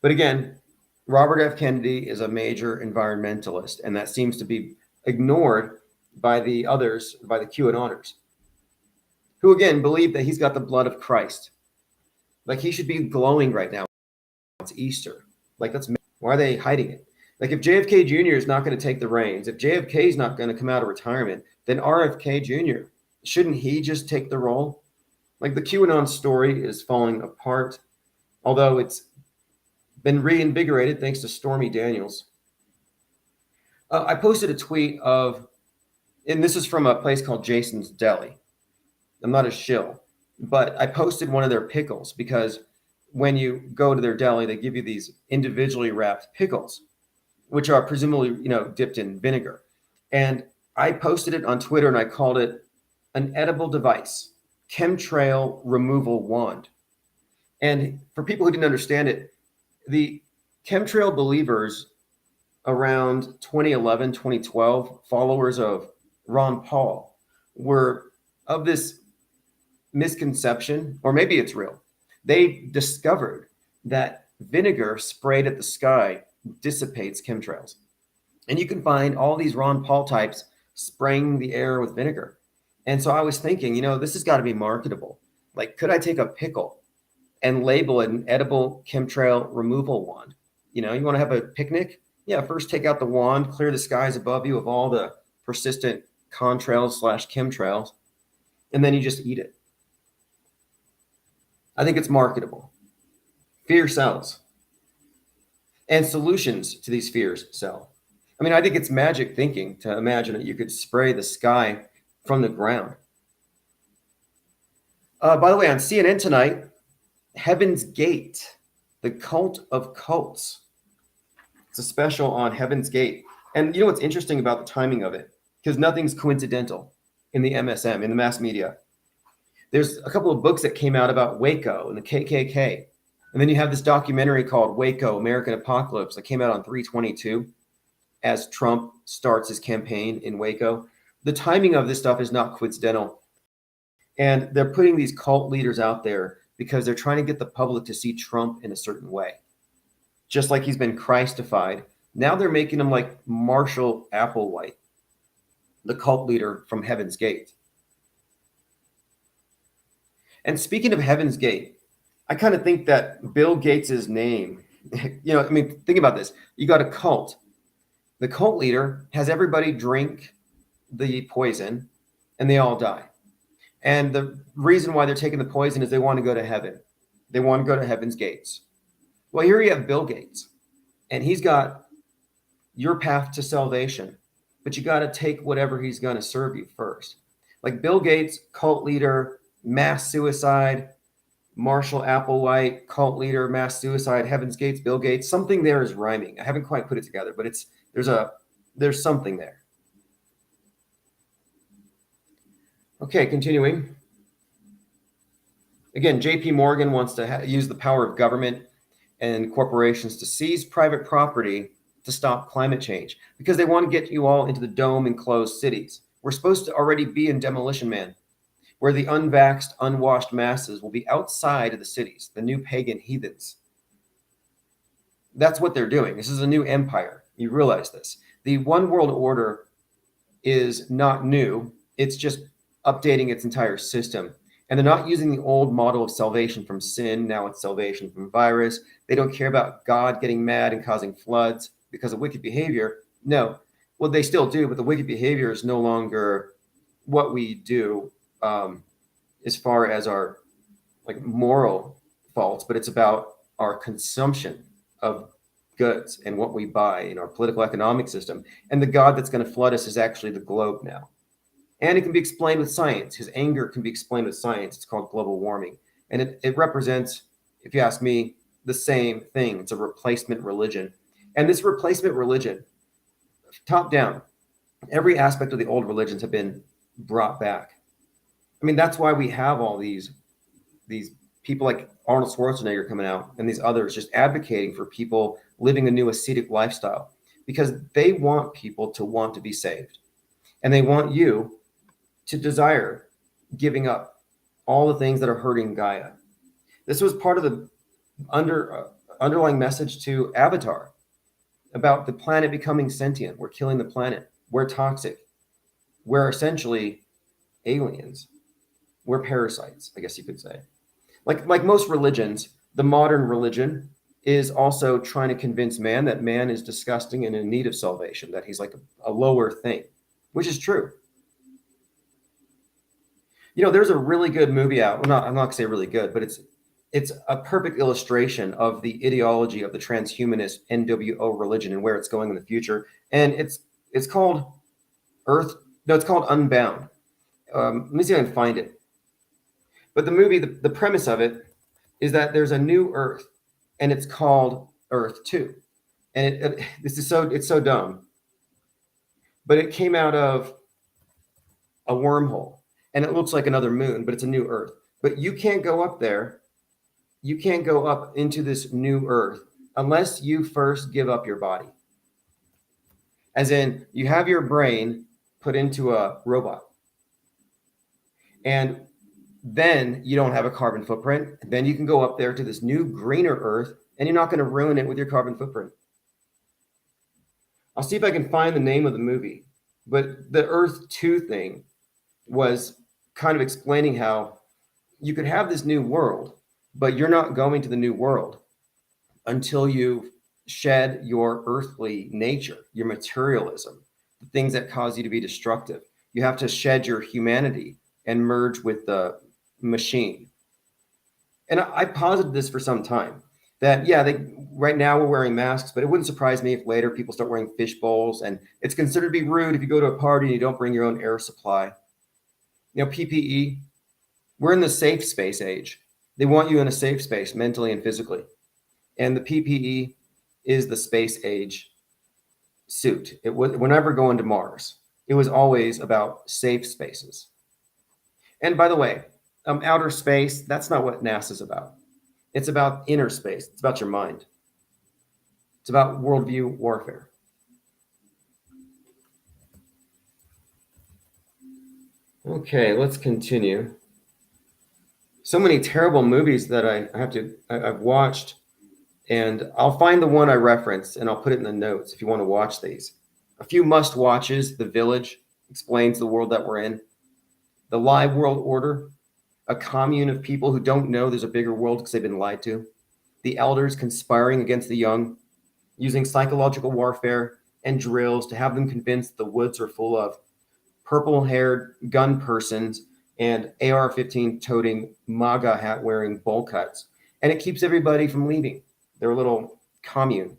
But again, Robert F. Kennedy is a major environmentalist, and that seems to be ignored by the others, by the QAnoners, who again believe that he's got the blood of Christ. Like he should be glowing right now. It's Easter. Like why are they hiding it? Like if JFK Jr. is not going to take the reins, if JFK is not going to come out of retirement, then RFK Jr., shouldn't he just take the role? Like the QAnon story is falling apart, although it's been reinvigorated thanks to Stormy Daniels. I posted a tweet of, and this is from a place called Jason's Deli. I'm not a shill, but I posted one of their pickles because when you go to their deli, they give you these individually wrapped pickles, which are presumably, dipped in vinegar. And I posted it on Twitter and I called it an edible device, chemtrail removal wand. And for people who didn't understand it, the chemtrail believers around 2011, 2012, followers of Ron Paul, were of this misconception, or maybe it's real. They discovered that vinegar sprayed at the sky dissipates chemtrails. And you can find all these Ron Paul types spraying the air with vinegar. And so I was thinking, this has got to be marketable. Like, could I take a pickle and label it an edible chemtrail removal wand? You want to have a picnic? Yeah, first take out the wand, clear the skies above you of all the persistent contrails/chemtrails, and then you just eat it. I think it's marketable. Fear sells. And solutions to these fears sell. I mean, I think it's magic thinking to imagine that you could spray the sky from the ground. By the way, on CNN tonight, Heaven's Gate, the cult of cults. It's a special on Heaven's Gate. And you know what's interesting about the timing of it? Because nothing's coincidental in the MSM, in the mass media. There's a couple of books that came out about Waco and the KKK. And then you have this documentary called Waco, American Apocalypse that came out on 3/22 as Trump starts his campaign in Waco. The timing of this stuff is not coincidental. And they're putting these cult leaders out there because they're trying to get the public to see Trump in a certain way. Just like he's been Christified, now they're making him like Marshall Applewhite, the cult leader from Heaven's Gate. And speaking of Heaven's Gate, I kind of think that Bill Gates's name, think about this. You got a cult. The cult leader has everybody drink the poison and they all die. And the reason why they're taking the poison is they want to go to heaven. They want to go to Heaven's Gates. Well, here you have Bill Gates, and he's got your path to salvation, but you got to take whatever he's going to serve you first. Like Bill Gates, cult leader, mass suicide, Marshall Applewhite, cult leader, mass suicide, Heaven's Gates, Bill Gates. Something there is rhyming. I haven't quite put it together, but there's something there. Okay, continuing. Again, JP Morgan wants to use the power of government and corporations to seize private property to stop climate change because they want to get you all into the dome enclosed cities. We're supposed to already be in Demolition Man, where the unvaxxed, unwashed masses will be outside of the cities, the new pagan heathens. That's what they're doing. This is a new empire. You realize this. The one world order is not new. It's just updating its entire system. And they're not using the old model of salvation from sin. Now it's salvation from virus. They don't care about God getting mad and causing floods because of wicked behavior. No. Well, they still do, but the wicked behavior is no longer what we do as far as our moral faults, but it's about our consumption of goods and what we buy in our political economic system. And the God that's going to flood us is actually the globe now. And it can be explained with science. His anger can be explained with science. It's called global warming. And it represents, if you ask me, the same thing. It's a replacement religion. And this replacement religion, top down, every aspect of the old religions have been brought back. I mean, that's why we have all these people like Arnold Schwarzenegger coming out and these others just advocating for people living a new ascetic lifestyle because they want people to want to be saved. And they want you to desire giving up all the things that are hurting Gaia. This was part of the underlying message to Avatar about the planet becoming sentient. We're killing the planet. We're toxic. We're essentially aliens. We're parasites, I guess you could say. Like most religions, the modern religion is also trying to convince man that man is disgusting and in need of salvation, that he's like a lower thing, which is true. There's a really good movie out. Well, I'm not going to say really good, but it's a perfect illustration of the ideology of the transhumanist NWO religion and where it's going in the future. And it's called it's called Unbound. Let me see if I can find it. But the movie, the premise of it is that there's a new Earth, and it's called Earth 2. And it's so dumb. But it came out of a wormhole, and it looks like another moon, but it's a new Earth. But you can't go up there you can't go up into this new earth unless you first give up your body. As in, you have your brain put into a robot. And then you don't have a carbon footprint. Then you can go up there to this new greener earth, and you're not going to ruin it with your carbon footprint. I'll see if I can find the name of the movie. But the Earth 2 thing was kind of explaining how you could have this new world, but you're not going to the new world until you shed your earthly nature, your materialism, the things that cause you to be destructive. You have to shed your humanity and merge with the machine. And I posited this for some time that, yeah, right now we're wearing masks, but it wouldn't surprise me if later people start wearing fish bowls, and it's considered to be rude if you go to a party and you don't bring your own air supply. PPE, we're in the safe space age. They want you in a safe space mentally and physically. And the PPE is the space age suit. We're never going to Mars. It was always about safe spaces. And by the way, outer space, that's not what NASA's about. It's about inner space. It's about your mind. It's about worldview warfare. Okay, let's continue. So many terrible movies that I've watched, and I'll find the one I referenced and I'll put it in the notes if you want to watch these. A few must watches: The Village explains the world that we're in. The Live World Order, a commune of people who don't know there's a bigger world because they've been lied to. The elders conspiring against the young, using psychological warfare and drills to have them convinced the woods are full of purple-haired gun persons and AR-15 toting, MAGA hat wearing bowl cuts. And it keeps everybody from leaving their little commune.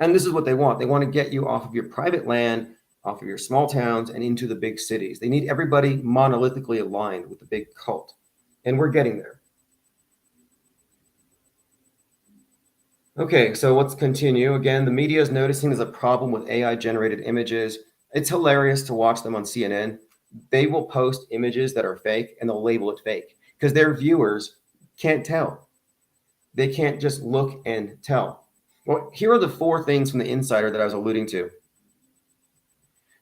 And this is what they want. They want to get you off of your private land, off of your small towns, and into the big cities. They need everybody monolithically aligned with the big cult. And we're getting there. Okay, so let's continue. Again, the media is noticing there's a problem with AI-generated images. It's hilarious to watch them on CNN. They will post images that are fake, and they'll label it fake because their viewers can't tell. They can't just look and tell. Well, here are the 4 things from the Insider that I was alluding to.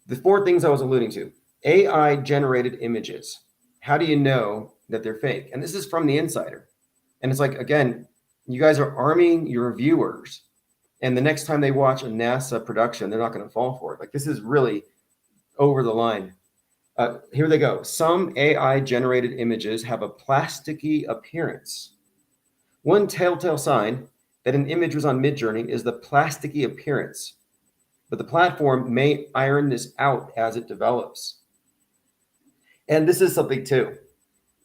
The 4 things I was alluding to. AI-generated images. How do you know that they're fake? And this is from the Insider. And it's like, again, you guys are arming your viewers, and the next time they watch a NASA production, they're not going to fall for it. Like, this is really over the line. Here they go. Some AI-generated images have a plasticky appearance. One telltale sign that an image was on Midjourney is the plasticky appearance, but the platform may iron this out as it develops. And this is something too.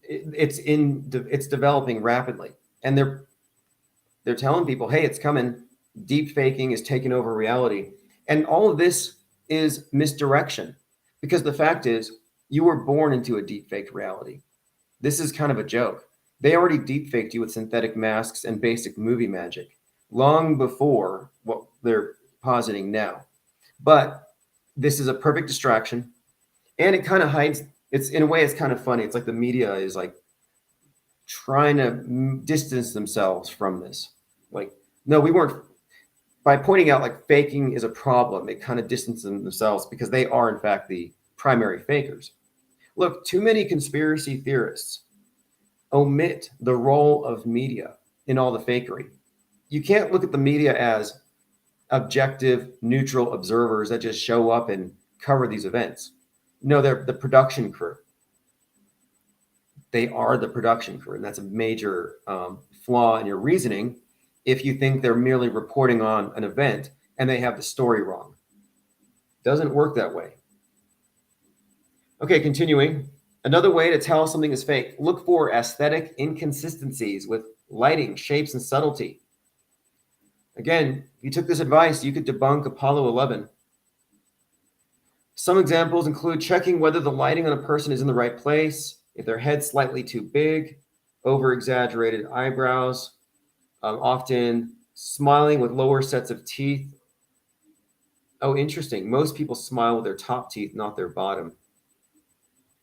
It's developing rapidly, and they're telling people, hey, it's coming. Deep faking is taking over reality. And all of this is misdirection, because the fact is you were born into a deep faked reality. This is kind of a joke. They already deep faked you with synthetic masks and basic movie magic long before what they're positing now. But this is a perfect distraction, and it kind of hides. It's, in a way, it's kind of funny. It's like the media is like trying to distance themselves from this. Like, no, we weren't. By pointing out like faking is a problem, they kind of distance themselves because they are in fact the primary fakers. Look, too many conspiracy theorists omit the role of media in all the fakery. You can't look at the media as objective, neutral observers that just show up and cover these events. No, they're the production crew. They are the production crew, and that's a major flaw in your reasoning if you think they're merely reporting on an event and they have the story wrong. Doesn't work that way. Okay, continuing. Another way to tell something is fake: look for aesthetic inconsistencies with lighting, shapes, and subtlety. Again, if you took this advice, you could debunk Apollo 11. Some examples include checking whether the lighting on a person is in the right place, if their head's slightly too big, over-exaggerated eyebrows, often smiling with lower sets of teeth. Oh, interesting. Most people smile with their top teeth, not their bottom.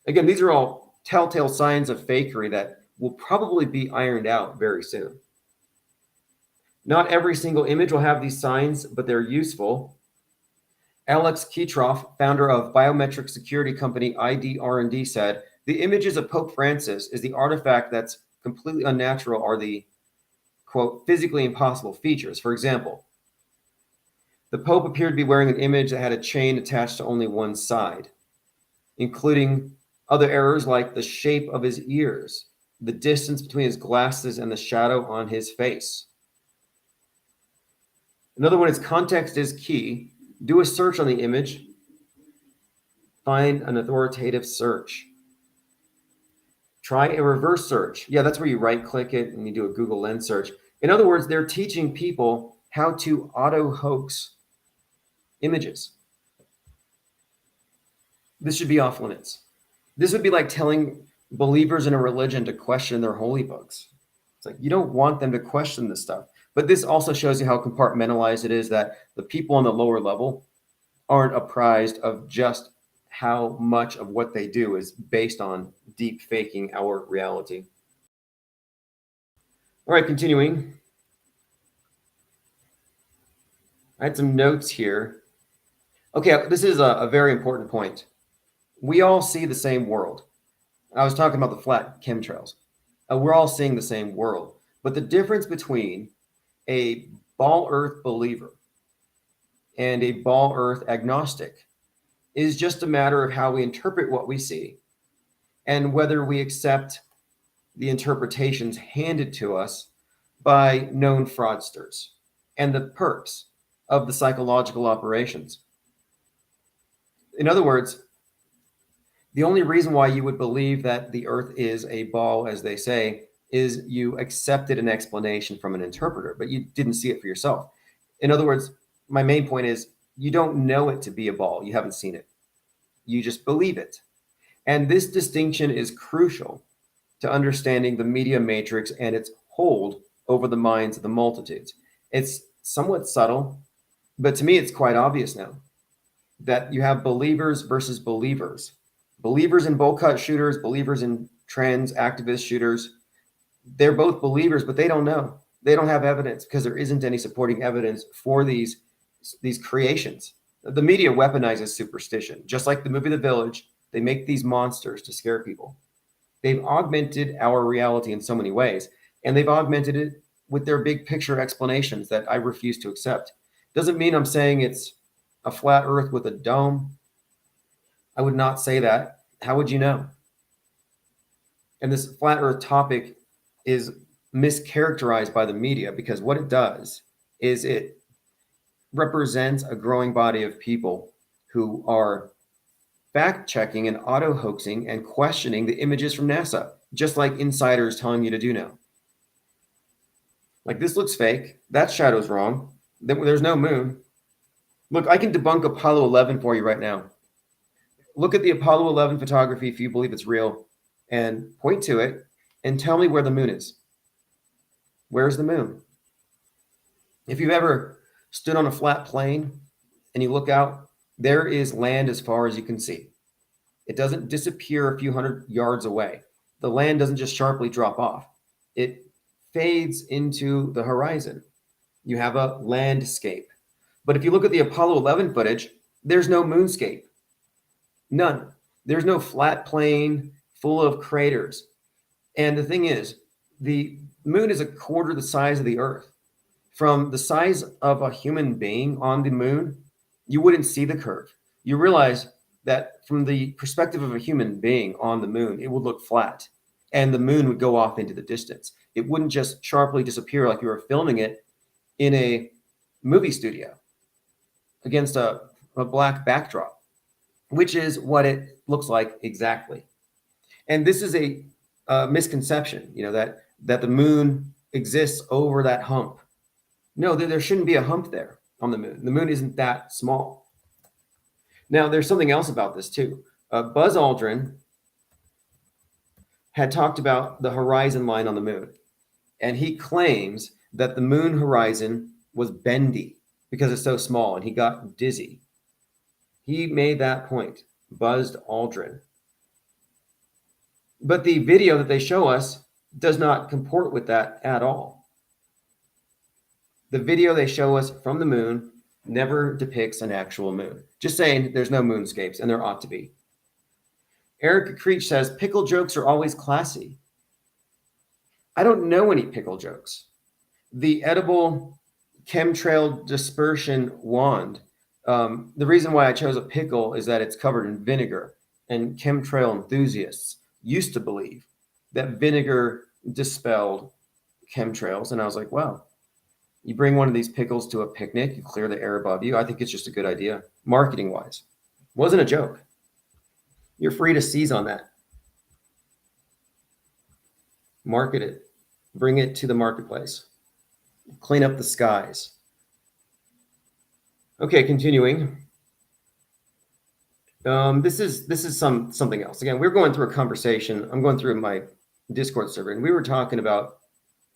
Again, these are all telltale signs of fakery that will probably be ironed out very soon. Not every single image will have these signs, but they're useful. Alex Kitroff, founder of biometric security company ID R&D, said, "The images of Pope Francis is the artifact that's completely unnatural are the, quote, physically impossible features. For example, the Pope appeared to be wearing an image that had a chain attached to only one side, including other errors like the shape of his ears, the distance between his glasses, and the shadow on his face." Another one is context is key. Do a search on the image. Find an authoritative search. Try a reverse search. Yeah, that's where you right click it and you do a Google Lens search. In other words, they're teaching people how to auto hoax images. This should be off limits. This would be like telling believers in a religion to question their holy books. It's like you don't want them to question this stuff. But this also shows you how compartmentalized it is, that the people on the lower level aren't apprised of just how much of what they do is based on deep faking our reality. All right, continuing. I had some notes here. Okay, this is a very important point. We all see the same world. I was talking about the flat chemtrails. We're all seeing the same world. But the difference between a ball earth believer and a ball earth agnostic is just a matter of how we interpret what we see and whether we accept the interpretations handed to us by known fraudsters and the perps of the psychological operations. In other words, the only reason why you would believe that the earth is a ball, as they say, is you accepted an explanation from an interpreter, but you didn't see it for yourself. In other words, my main point is you don't know it to be a ball. You haven't seen it. You just believe it. And this distinction is crucial to understanding the media matrix and its hold over the minds of the multitudes. It's somewhat subtle, but to me, it's quite obvious now that you have believers versus believers. Believers in bowl cut shooters, believers in trans activist shooters. They're both believers, but they don't know. They don't have evidence because there isn't any supporting evidence for these creations. The media weaponizes superstition. Just like the movie The Village, they make these monsters to scare people. They've augmented our reality in so many ways, and they've augmented it with their big picture explanations that I refuse to accept. Doesn't mean I'm saying it's a flat earth with a dome. I would not say that. How would you know? And this flat earth topic is mischaracterized by the media because what it does is it represents a growing body of people who are fact checking and auto hoaxing and questioning the images from NASA, just like insiders telling you to do now. Like, this looks fake. That shadow's wrong. There's no moon. Look, I can debunk Apollo 11 for you right now. Look at the Apollo 11 photography if you believe it's real and point to it and tell me where the moon is. Where's the moon? If you've ever stood on a flat plane and you look out, there is land as far as you can see. It doesn't disappear a few hundred yards away. The land doesn't just sharply drop off. It fades into the horizon. You have a landscape. But if you look at the Apollo 11 footage, there's no moonscape. None. There's no flat plane full of craters. And the thing is, the moon is a quarter the size of the Earth. From the size of a human being on the moon, you wouldn't see the curve. You realize that from the perspective of a human being on the moon, it would look flat and the moon would go off into the distance. It wouldn't just sharply disappear like you were filming it in a movie studio against a black backdrop, which is what it looks like exactly. And this is a misconception, that the moon exists over that hump. No, there shouldn't be a hump there on the moon. The moon isn't that small. Now, there's something else about this too. Buzz Aldrin had talked about the horizon line on the moon, and he claims that the moon horizon was bendy because it's so small, and he got dizzy. He made that point, Buzz Aldrin. But the video that they show us does not comport with that at all. The video they show us from the moon never depicts an actual moon. Just saying, there's no moonscapes, and there ought to be. Erica Creech says, pickle jokes are always classy. I don't know any pickle jokes. The edible chemtrail dispersion wand, the reason why I chose a pickle is that it's covered in vinegar, and chemtrail enthusiasts used to believe that vinegar dispelled chemtrails. And I was like, wow, you bring one of these pickles to a picnic, you clear the air above you. I think it's just a good idea, marketing wise. Wasn't a joke. You're free to seize on that. Market it, bring it to the marketplace, clean up the skies. Okay, continuing. This is something else. Again, we're going through a conversation. I'm going through my Discord server, and we were talking about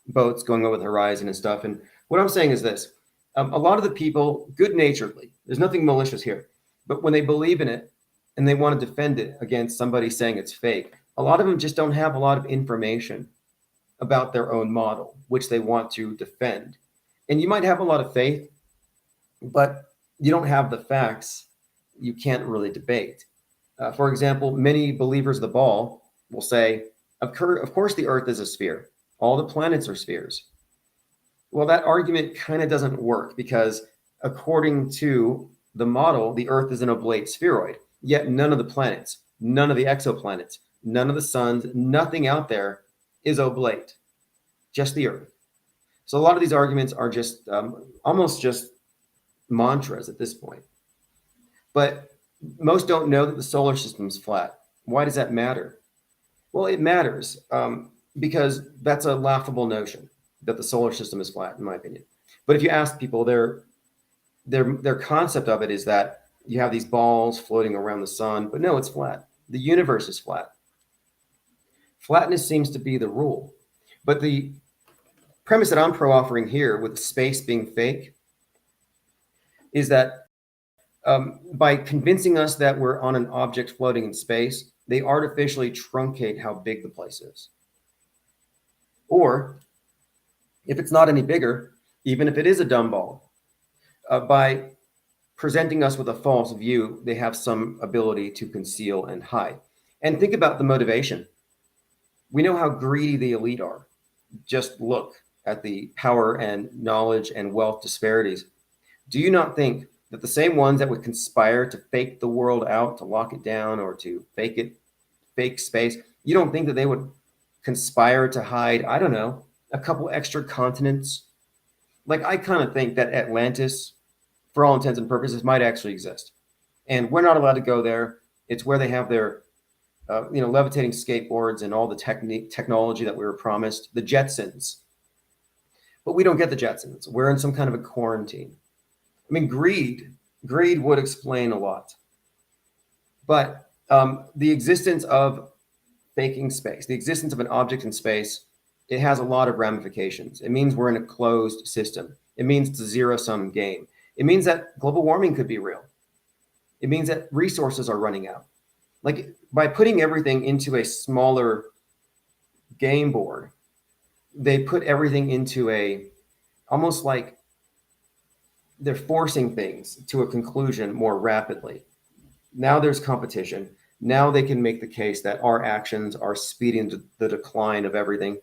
boats going over the horizon and stuff. And what I'm saying is this: a lot of the people, good-naturedly, there's nothing malicious here, but when they believe in it and they want to defend it against somebody saying it's fake, a lot of them just don't have a lot of information about their own model, which they want to defend. And you might have a lot of faith, but you don't have the facts. You can't really debate. For example, many believers of the ball will say, of course the Earth is a sphere. All the planets are spheres. Well, that argument kind of doesn't work because according to the model, the Earth is an oblate spheroid, yet none of the planets, none of the exoplanets, none of the suns, nothing out there is oblate, just the Earth. So a lot of these arguments are just almost just mantras at this point. But most don't know that the solar system is flat. Why does that matter? Well, it matters because that's a laughable notion that the solar system is flat, in my opinion. But if you ask people, their concept of it is that you have these balls floating around the sun, but no, it's flat. The universe is flat. Flatness seems to be the rule. But the premise that I'm pro-offering here with space being fake is that by convincing us that we're on an object floating in space, they artificially truncate how big the place is. Or if it's not any bigger, even if it is a dumb ball, by presenting us with a false view, they have some ability to conceal and hide. And think about the motivation. We know how greedy the elite are. Just look at the power and knowledge and wealth disparities. Do you not think that the same ones that would conspire to fake the world out, to lock it down, or to fake space, you don't think that they would conspire to hide, I don't know, a couple extra continents? Like, I kind of think that Atlantis, for all intents and purposes, might actually exist. And we're not allowed to go there. It's where they have their, levitating skateboards and all the technology that we were promised, the Jetsons. But we don't get the Jetsons. We're in some kind of a quarantine. I mean, greed would explain a lot. But the existence of faking space, the existence of an object in space, it has a lot of ramifications. It means we're in a closed system. It means it's a zero-sum game. It means that global warming could be real. It means that resources are running out. Like, by putting everything into a smaller game board, they put everything into almost like they're forcing things to a conclusion more rapidly. Now there's competition. Now they can make the case that our actions are speeding the decline of everything.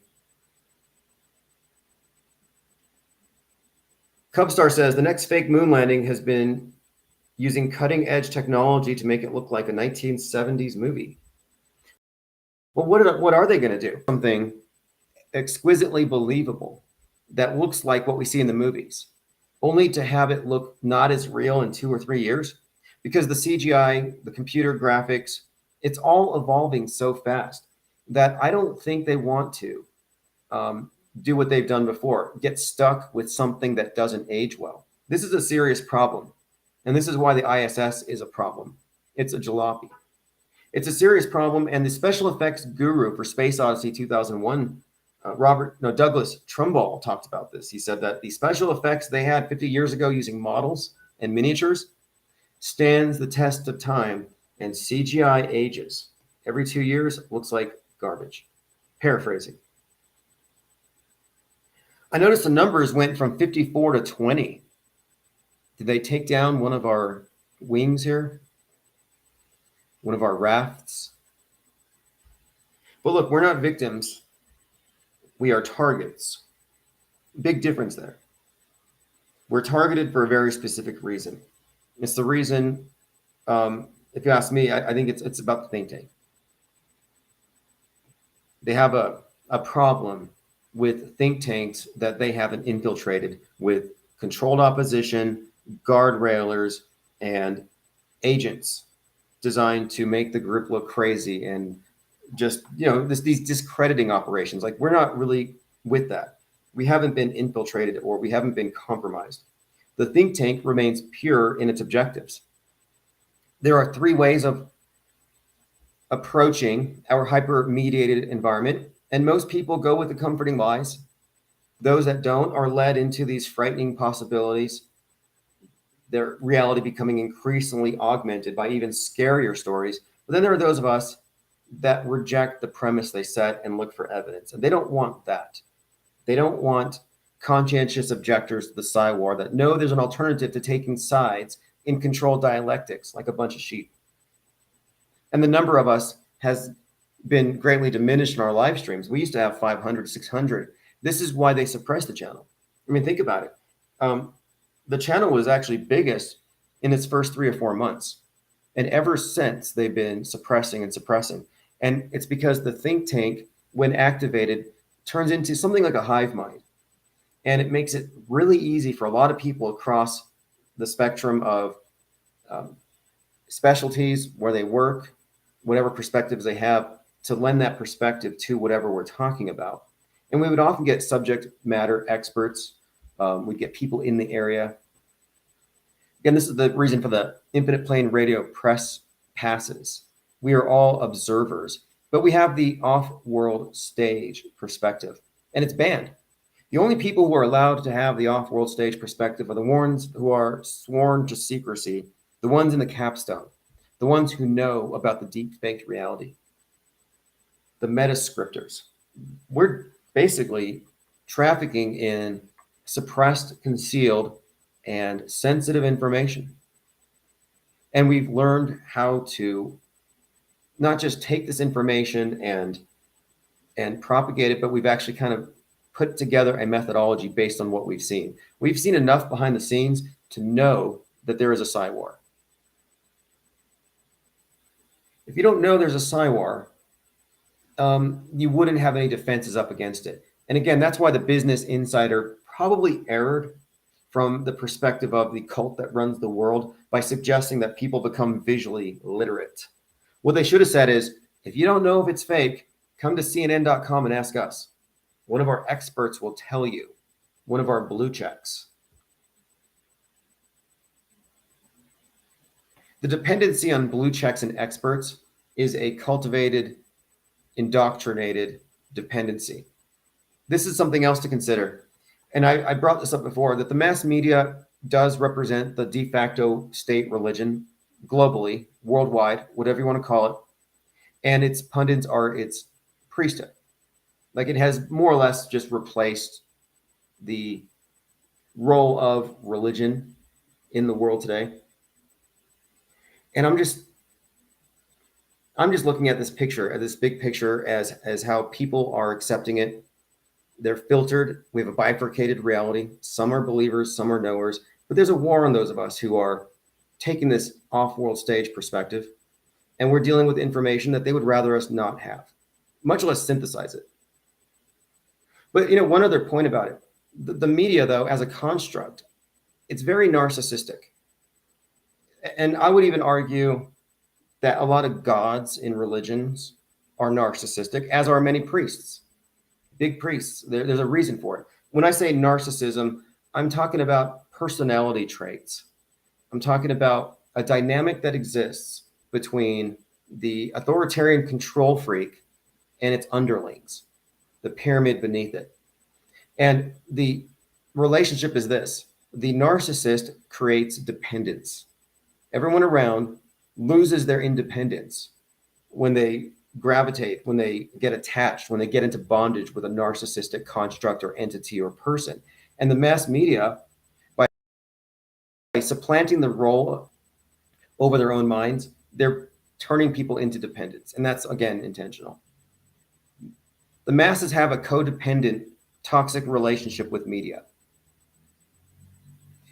Cubstar says the next fake moon landing has been using cutting edge technology to make it look like a 1970s movie. Well, what are they going to do? Something exquisitely believable that looks like what we see in the movies, only to have it look not as real in 2 or 3 years, because the CGI, the computer graphics, it's all evolving so fast that I don't think they want to do what they've done before, get stuck with something that doesn't age well. This is a serious problem. And this is why the ISS is a problem. It's a jalopy. It's a serious problem. And the special effects guru for Space Odyssey 2001, Douglas Trumbull, talked about this. He said that the special effects they had 50 years ago using models and miniatures stands the test of time, and CGI ages. Every 2 years, looks like garbage. Paraphrasing. I noticed the numbers went from 54 to 20. Did they take down one of our wings here? One of our rafts? But look, we're not victims. We are targets. Big difference there. We're targeted for a very specific reason. It's the reason, if you ask me, I think it's about the think tank. They have a problem with think tanks that they haven't infiltrated with controlled opposition, guardrailers, and agents designed to make the group look crazy and just, these discrediting operations. Like, we're not really with that. We haven't been infiltrated or we haven't been compromised. The think tank remains pure in its objectives. There are 3 ways of approaching our hyper-mediated environment, and most people go with the comforting lies. Those that don't are led into these frightening possibilities, their reality becoming increasingly augmented by even scarier stories. But then there are those of us that reject the premise they set and look for evidence, and they don't want that. They don't want conscientious objectors to the Psywar that know there's an alternative to taking sides in controlled dialectics like a bunch of sheep. And the number of us has been greatly diminished in our live streams. We used to have 500, 600. This is why they suppressed the channel. I mean, think about it. The channel was actually biggest in its first 3 or 4 months. And ever since, they've been suppressing and suppressing. And it's because the think tank, when activated, turns into something like a hive mind. And it makes it really easy for a lot of people across the spectrum of specialties, where they work, whatever perspectives they have, to lend that perspective to whatever we're talking about. And we would often get subject matter experts. We'd get people in the area. Again, this is the reason for the Infinite Plane Radio press passes. We are all observers, but we have the off-world stage perspective, and it's banned. The only people who are allowed to have the off-world stage perspective are the ones who are sworn to secrecy, the ones in the capstone, the ones who know about the deep faked reality, the metascriptors. We're basically trafficking in suppressed, concealed, and sensitive information. And we've learned how to not just take this information and propagate it, but we've actually kind of put together a methodology based on what we've seen. We've seen enough behind the scenes to know that there is a Psywar. If you don't know there's a Psywar, you wouldn't have any defenses up against it. And again, that's why the Business Insider probably erred from the perspective of the cult that runs the world by suggesting that people become visually literate. What they should have said is, if you don't know if it's fake, come to CNN.com and ask us. One of our experts will tell you, one of our blue checks. The dependency on blue checks and experts is a cultivated, indoctrinated dependency. This is something else to consider. And I brought this up before, that the mass media does represent the de facto state religion globally, worldwide, whatever you want to call it. And its pundits are its priesthood. Like, it has more or less just replaced the role of religion in the world today. And I'm just looking at this picture, at this big picture, as how people are accepting it. They're filtered. We have a bifurcated reality. Some are believers, some are knowers. But there's a war on those of us who are taking this off-world stage perspective, and we're dealing with information that they would rather us not have, much less synthesize it. But one other point about it, the media, though, as a construct, it's very narcissistic. And I would even argue that a lot of gods in religions are narcissistic, as are many priests, big priests. There's a reason for it. When I say narcissism, I'm talking about personality traits. I'm talking about a dynamic that exists between the authoritarian control freak and its underlings, the pyramid beneath it. And the relationship is this: the narcissist creates dependence. Everyone around loses their independence when they gravitate, when they get attached, when they get into bondage with a narcissistic construct or entity or person. And the mass media, by supplanting the role over their own minds, they're turning people into dependents. And that's, again, intentional. The masses have a codependent, toxic relationship with media.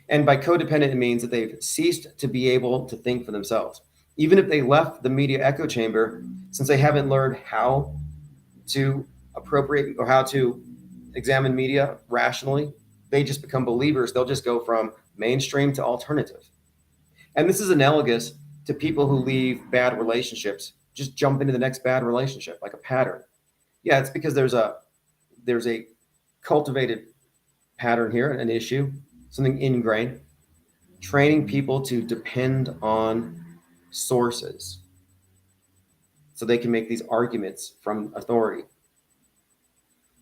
And by codependent, it means that they've ceased to be able to think for themselves. Even if they left the media echo chamber, since they haven't learned how to appropriate or how to examine media rationally, they just become believers. They'll just go from mainstream to alternative. And this is analogous to people who leave bad relationships, just jump into the next bad relationship, like a pattern. Yeah, it's because there's a cultivated pattern here, an issue, something ingrained, training people to depend on sources so they can make these arguments from authority.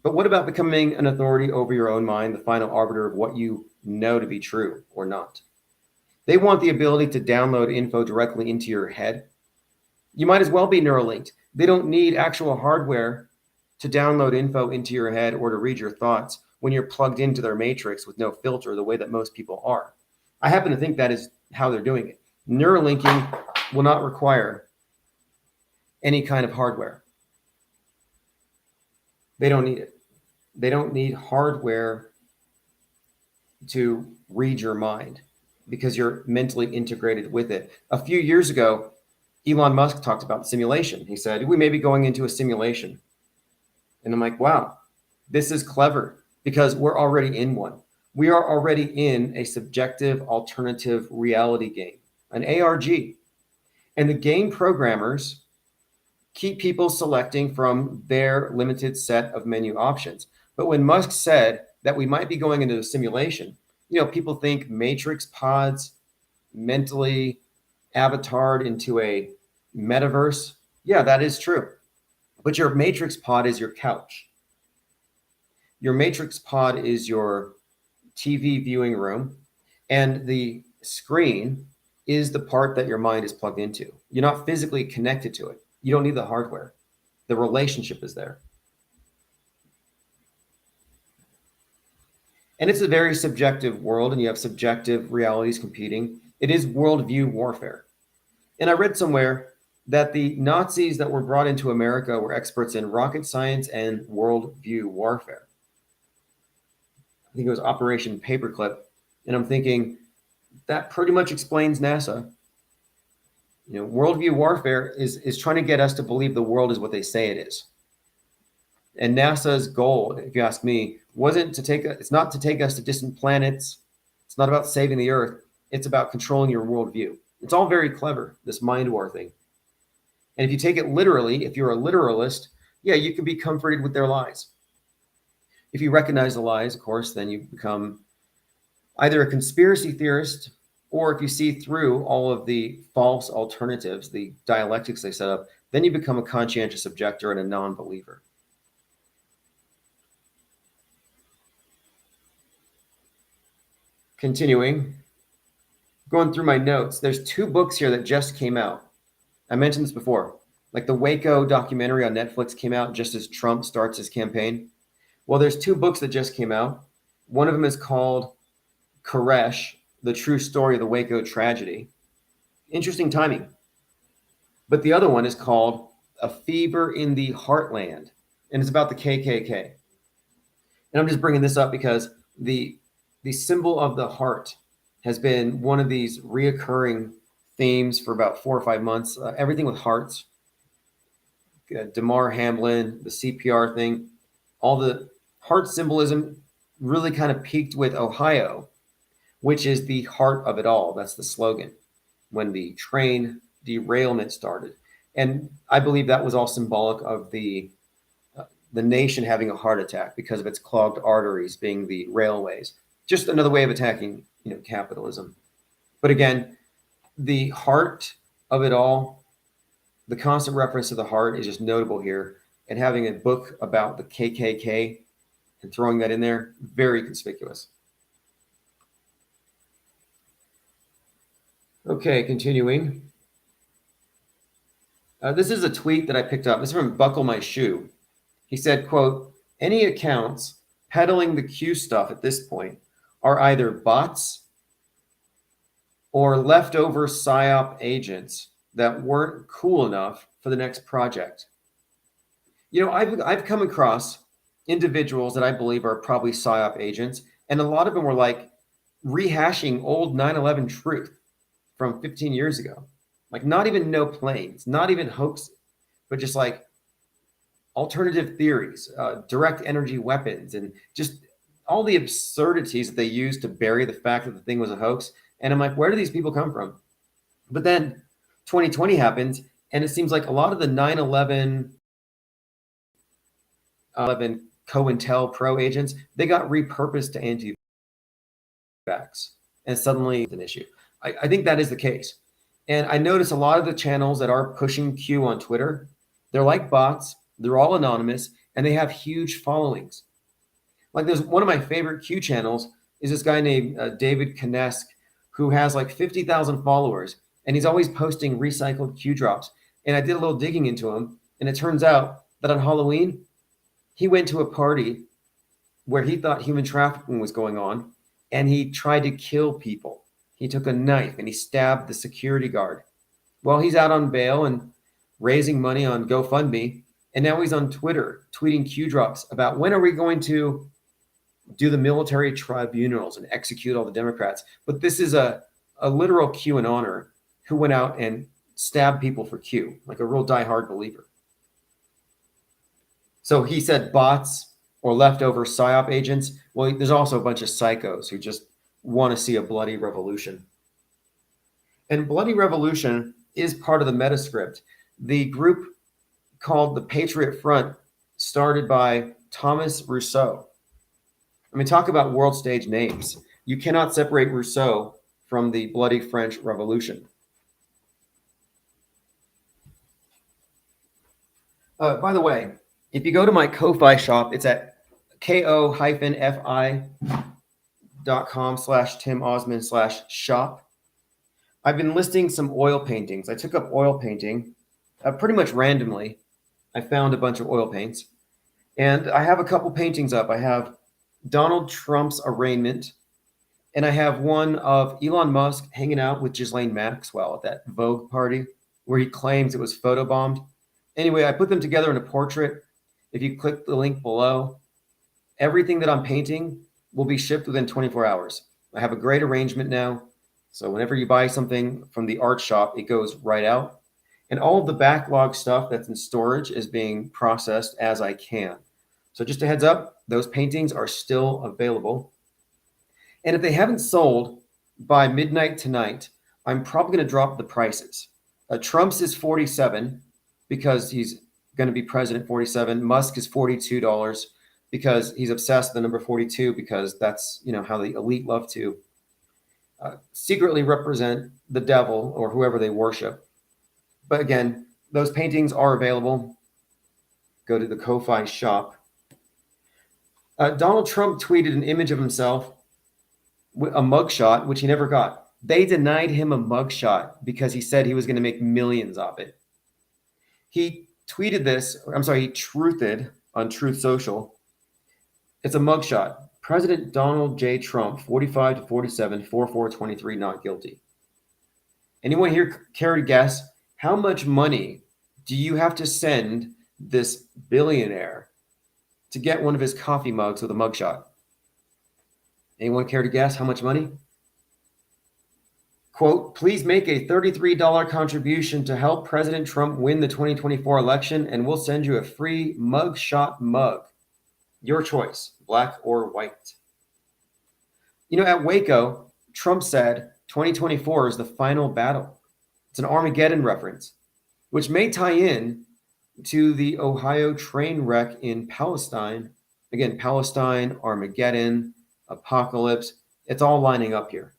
But what about becoming an authority over your own mind, the final arbiter of what you know to be true or not? They want the ability to download info directly into your head. You might as well be Neuralinked. They don't need actual hardware to download info into your head or to read your thoughts when you're plugged into their matrix with no filter, the way that most people are. I happen to think that is how they're doing it. Neuralinking will not require any kind of hardware. They don't need it. They don't need hardware to read your mind because you're mentally integrated with it. A few years ago, Elon Musk talked about simulation. He said, we may be going into a simulation. And I'm like, wow, this is clever because we're already in one. We are already in a subjective alternative reality game, an ARG. And the game programmers keep people selecting from their limited set of menu options. But when Musk said that we might be going into a simulation, people think matrix pods, mentally avatared into a metaverse. Yeah, that is true. But your matrix pod is your couch. Your matrix pod is your TV viewing room, and the screen is the part that your mind is plugged into. You're not physically connected to it. You don't need the hardware. The relationship is there. And it's a very subjective world, and you have subjective realities competing. It is worldview warfare. And I read somewhere that the Nazis that were brought into America were experts in rocket science and worldview warfare. I think it was Operation Paperclip. And I'm thinking, that pretty much explains NASA. Worldview warfare is trying to get us to believe the world is what they say it is. And NASA's goal, if you ask me, it's not to take us to distant planets. It's not about saving the Earth. It's about controlling your worldview. It's all very clever, this mind war thing. And if you take it literally, if you're a literalist, yeah, you can be comforted with their lies. If you recognize the lies, of course, then you become either a conspiracy theorist, or if you see through all of the false alternatives, the dialectics they set up, then you become a conscientious objector and a non-believer. Continuing, going through my notes, there's 2 books here that just came out. I mentioned this before, like the Waco documentary on Netflix came out just as Trump starts his campaign. Well, there's 2 books that just came out. One of them is called Koresh, The True Story of the Waco Tragedy. Interesting timing. But the other one is called A Fever in the Heartland, and it's about the KKK. And I'm just bringing this up because the symbol of the heart has been one of these reoccurring themes for about 4 or 5 months. Everything with hearts, Damar Hamlin, the CPR thing, all the heart symbolism really kind of peaked with Ohio, which is the heart of it all. That's the slogan when the train derailment started. And I believe that was all symbolic of the nation having a heart attack because of its clogged arteries being the railways. Just another way of attacking, capitalism. But again, the heart of it all, the constant reference to the heart is just notable here. And having a book about the KKK and throwing that in there, very conspicuous. Okay, continuing. This is a tweet that I picked up. This is from Buckle My Shoe. He said, quote, any accounts peddling the Q stuff at this point are either bots or leftover PSYOP agents that weren't cool enough for the next project. You know, I've come across individuals that I believe are probably PSYOP agents, and a lot of them were like rehashing old 9/11 truth from 15 years ago. Like not even no planes, not even hoax, but just like alternative theories, direct energy weapons, and just all the absurdities that they use to bury the fact that the thing was a hoax. And I'm like, where do these people come from? But then 2020 happened, and it seems like a lot of the 9/11 COINTELPRO agents, they got repurposed to anti-vax, and suddenly it's an issue. I think that is the case. And I notice a lot of the channels that are pushing Q on Twitter, they're like bots, they're all anonymous, and they have huge followings. Like there's one of my favorite Q channels is this guy named David Kinesk, who has like 50,000 followers, and he's always posting recycled Q drops. And I did a little digging into him, and it turns out that on Halloween, he went to a party where he thought human trafficking was going on, and he tried to kill people. He took a knife and he stabbed the security guard. Well, he's out on bail and raising money on GoFundMe, and now he's on Twitter tweeting Q drops about when are we going to do the military tribunals and execute all the Democrats. But this is a literal QAnoner who went out and stabbed people for Q, like a real diehard believer. So he said bots or leftover PSYOP agents. Well, there's also a bunch of psychos who just want to see a bloody revolution. And bloody revolution is part of the Metascript. The group called the Patriot Front started by Thomas Rousseau. I mean, talk about world stage names. You cannot separate Rousseau from the bloody French Revolution. By the way, if you go to my Ko-Fi shop, it's at ko-fi.com/Tim Osmond/shop. I've been listing some oil paintings. I took up oil painting pretty much randomly. I found a bunch of oil paints, and I have a couple paintings up. I have Donald Trump's arraignment, and I have one of Elon Musk hanging out with Ghislaine Maxwell at that Vogue party where he claims it was photobombed. Anyway, I put them together in a portrait. If you click the link below, everything that I'm painting will be shipped within 24 hours. I have a great arrangement now. So whenever you buy something from the art shop, it goes right out. And all of the backlog stuff that's in storage is being processed as I can. So just a heads up, those paintings are still available. And if they haven't sold by midnight tonight, I'm probably going to drop the prices. Trump's is $47 because he's going to be president 47. Musk is $42 because he's obsessed with the number 42 because that's, you know, how the elite love to secretly represent the devil or whoever they worship. But again, those paintings are available. Go to the Ko-Fi shop. Donald Trump tweeted an image of himself, a mugshot, which he never got. They denied him a mugshot because he said he was going to make millions off it. He tweeted this, he truthed on Truth Social. It's a mugshot. President Donald J. Trump, 45 to 47, 4423, not guilty. Anyone here care to guess how much money do you have to send this billionaire to get one of his coffee mugs with a mugshot? Anyone care to guess how much money? Quote, please make a $33 contribution to help President Trump win the 2024 election, and we'll send you a free mugshot mug. Your choice, black or white. You know, at Waco, Trump said 2024 is the final battle. It's an Armageddon reference, which may tie in to the Ohio train wreck in Palestine. Again, Palestine, Armageddon, apocalypse. It's all lining up here.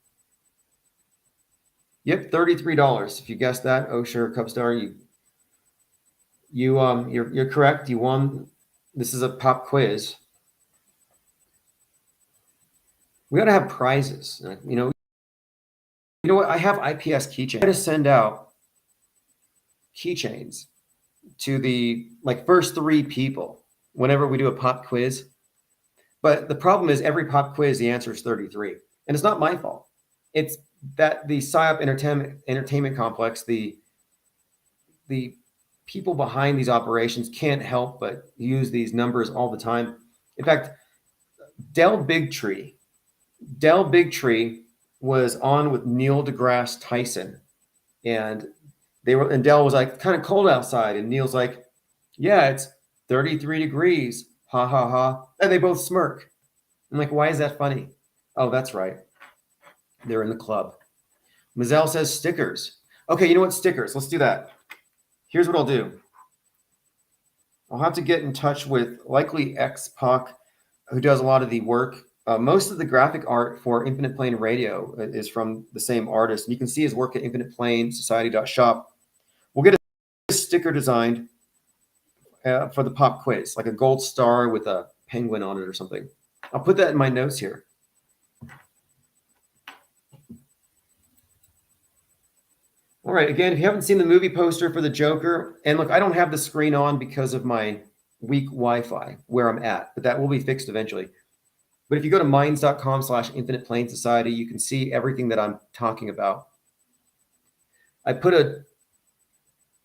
Yep, $33. If you guessed that, oh sure, Cubstar, you're correct. You won. This is a pop quiz. We got to have prizes. You know what? I have IPS keychain. I got to send out keychains to the first 3 people whenever we do a pop quiz. But the problem is every pop quiz, the answer is 33. And it's not my fault. It's that the PSYOP entertainment complex, the people behind these operations can't help but use these numbers all the time. In fact, Del Bigtree was on with Neil deGrasse Tyson, and Del was like, kind of cold outside, and Neil's like, yeah, it's 33 degrees, ha ha ha, and they both smirk. I'm like, why is that funny? Oh, that's right, they're in the club. Mazel says stickers. Okay, you know what, stickers, let's do that. Here's what I'll do. I'll have to get in touch with likely X-Pac, who does a lot of the work. Most of the graphic art for Infinite Plane Radio is from the same artist. And you can see his work at infiniteplanesociety.shop. We'll get a sticker designed for the pop quiz, like a gold star with a penguin on it or something. I'll put that in my notes here. All right, again, if you haven't seen the movie poster for the Joker, and look, I don't have the screen on because of my weak Wi-Fi where I'm at, but that will be fixed eventually. But if you go to minds.com/Infinite Plane Society, you can see everything that I'm talking about. I put a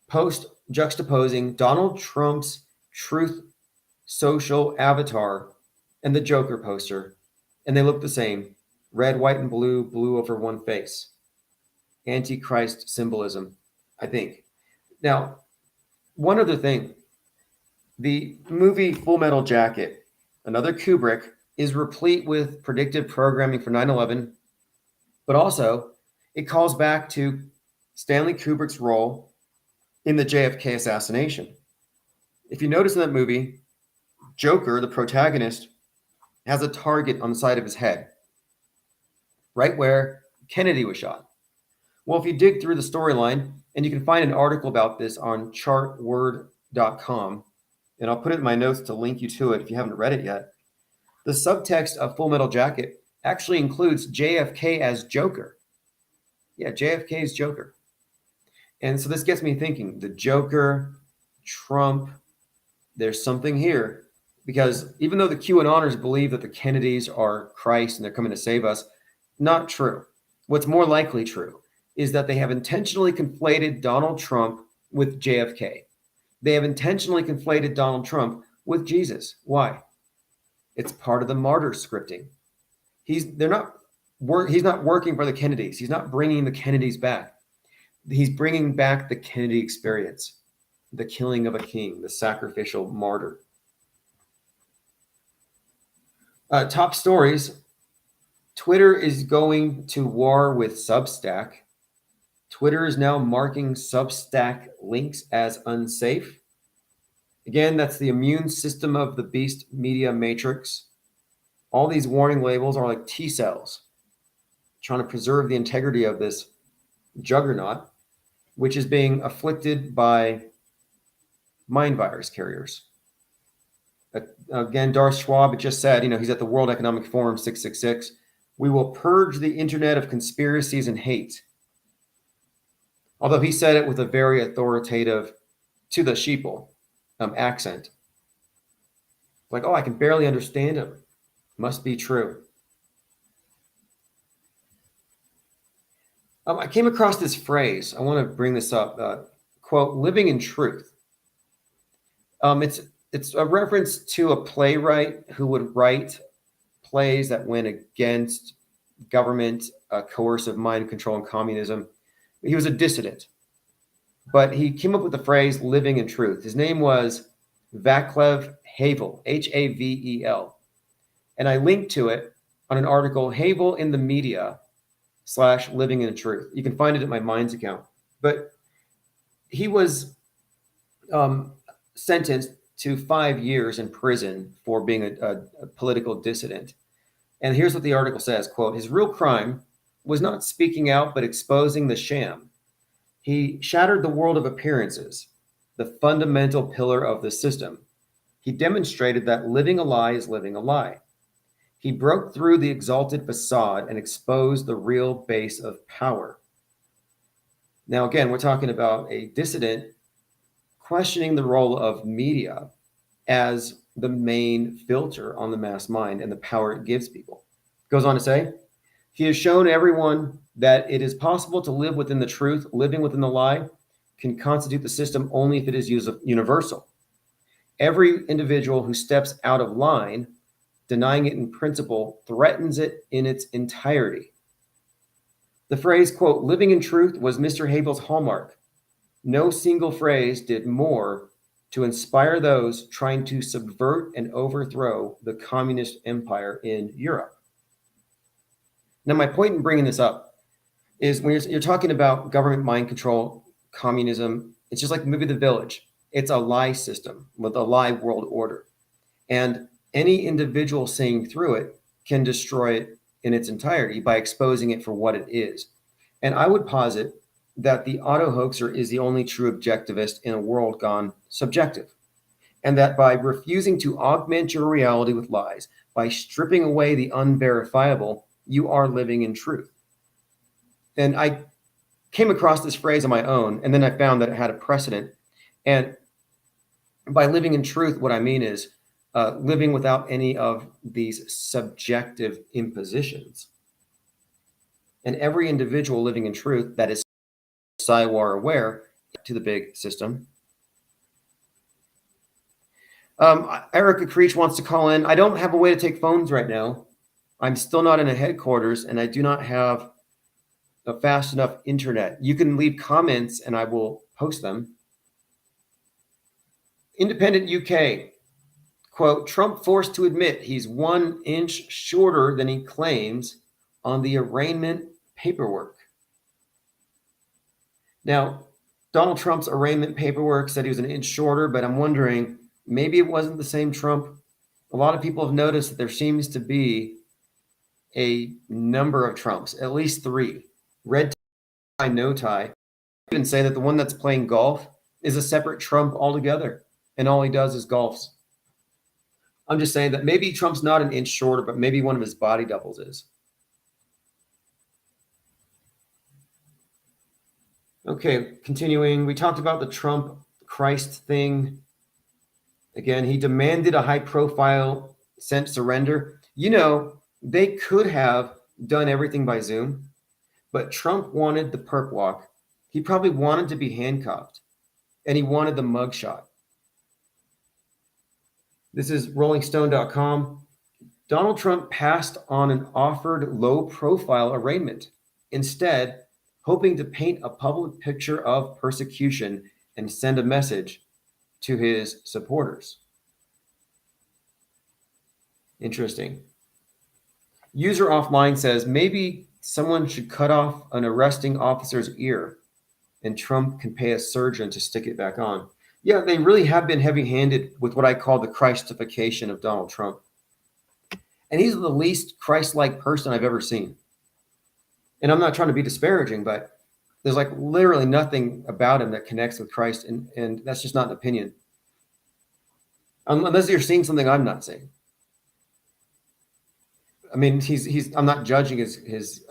post juxtaposing Donald Trump's Truth Social avatar and the Joker poster, and they look the same. Red, white, and blue over one face. Antichrist symbolism, I think. Now, one other thing. The movie Full Metal Jacket, another Kubrick, is replete with predictive programming for 9/11, but also it calls back to Stanley Kubrick's role in the JFK assassination. If you notice in that movie, Joker, the protagonist, has a target on the side of his head, right where Kennedy was shot. Well, if you dig through the storyline, and you can find an article about this on chartword.com, and I'll put it in my notes to link you to it if you haven't read it yet. The subtext of Full Metal Jacket actually includes JFK as Joker. Yeah, JFK is Joker. And so this gets me thinking, the Joker, Trump, there's something here. Because even though the QAnoners believe that the Kennedys are Christ and they're coming to save us, not true. What's more likely true is that they have intentionally conflated Donald Trump with JFK. They have intentionally conflated Donald Trump with Jesus. Why? It's part of the martyr scripting. He's not working for the Kennedys. He's not bringing the Kennedys back. He's bringing back the Kennedy experience, the killing of a king, the sacrificial martyr. Top stories. Twitter is going to war with Substack. Twitter is now marking Substack links as unsafe. Again, that's the immune system of the beast media matrix. All these warning labels are like T cells, trying to preserve the integrity of this juggernaut, which is being afflicted by mind virus carriers. Again, Darth Schwab just said, he's at the World Economic Forum 666. We will purge the internet of conspiracies and hate. Although he said it with a very authoritative, to the sheeple accent. Like, oh, I can barely understand him. Must be true. I came across this phrase. I want to bring this up. Quote, living in truth. It's a reference to a playwright who would write plays that went against government, coercive mind control, and communism. He was a dissident, but he came up with the phrase living in truth. His name was Vaclav Havel, Havel. And I linked to it on an article, Havel in the Media / Living in Truth. You can find it at my Minds account. But he was sentenced to 5 years in prison for being a political dissident. And here's what the article says, quote, his real crime was not speaking out, but exposing the sham. He shattered the world of appearances, the fundamental pillar of the system. He demonstrated that living a lie is living a lie. He broke through the exalted facade and exposed the real base of power. Now, again, we're talking about a dissident questioning the role of media as the main filter on the mass mind and the power it gives people. Goes on to say, he has shown everyone that it is possible to live within the truth. Living within the lie can constitute the system only if it is universal. Every individual who steps out of line, denying it in principle, threatens it in its entirety. The phrase, quote, living in truth was Mr. Havel's hallmark. No single phrase did more to inspire those trying to subvert and overthrow the communist empire in Europe. Now, my point in bringing this up is when you're talking about government mind control, communism, it's just like the movie The Village. It's a lie system with a lie world order. And any individual seeing through it can destroy it in its entirety by exposing it for what it is. And I would posit that the auto hoaxer is the only true objectivist in a world gone subjective. And that by refusing to augment your reality with lies, by stripping away the unverifiable, you are living in truth. And I came across this phrase on my own, and then I found that it had a precedent. And by living in truth, what I mean is living without any of these subjective impositions. And every individual living in truth that is Psywar aware to the big system. Erica Creech wants to call in. I don't have a way to take phones right now. I'm still not in a headquarters, and I do not have a fast enough internet. You can leave comments, and I will post them. Independent UK, quote, Trump forced to admit he's 1 inch shorter than he claims on the arraignment paperwork. Now, Donald Trump's arraignment paperwork said he was 1 inch shorter, but I'm wondering, maybe it wasn't the same Trump. A lot of people have noticed that there seems to be a number of Trumps, at least 3. Red tie, no tie. I even say that the one that's playing golf is a separate Trump altogether, and all he does is golfs. I'm just saying that maybe Trump's not 1 inch shorter, but maybe one of his body doubles is. Okay, continuing. We talked about the Trump Christ thing. Again, he demanded a high-profile sent surrender. You know, they could have done everything by Zoom, but Trump wanted the perp walk. He probably wanted to be handcuffed, and he wanted the mugshot. This is rollingstone.com. Donald Trump passed on an offered low-profile arraignment, instead hoping to paint a public picture of persecution and send a message to his supporters. Interesting. User offline says maybe someone should cut off an arresting officer's ear and Trump can pay a surgeon to stick it back on. Yeah, they really have been heavy-handed with what I call the Christification of Donald Trump. And he's the least Christ-like person I've ever seen. And I'm not trying to be disparaging, but there's like literally nothing about him that connects with Christ. And that's just not an opinion. Unless you're seeing something I'm not seeing. I mean, I'm not judging his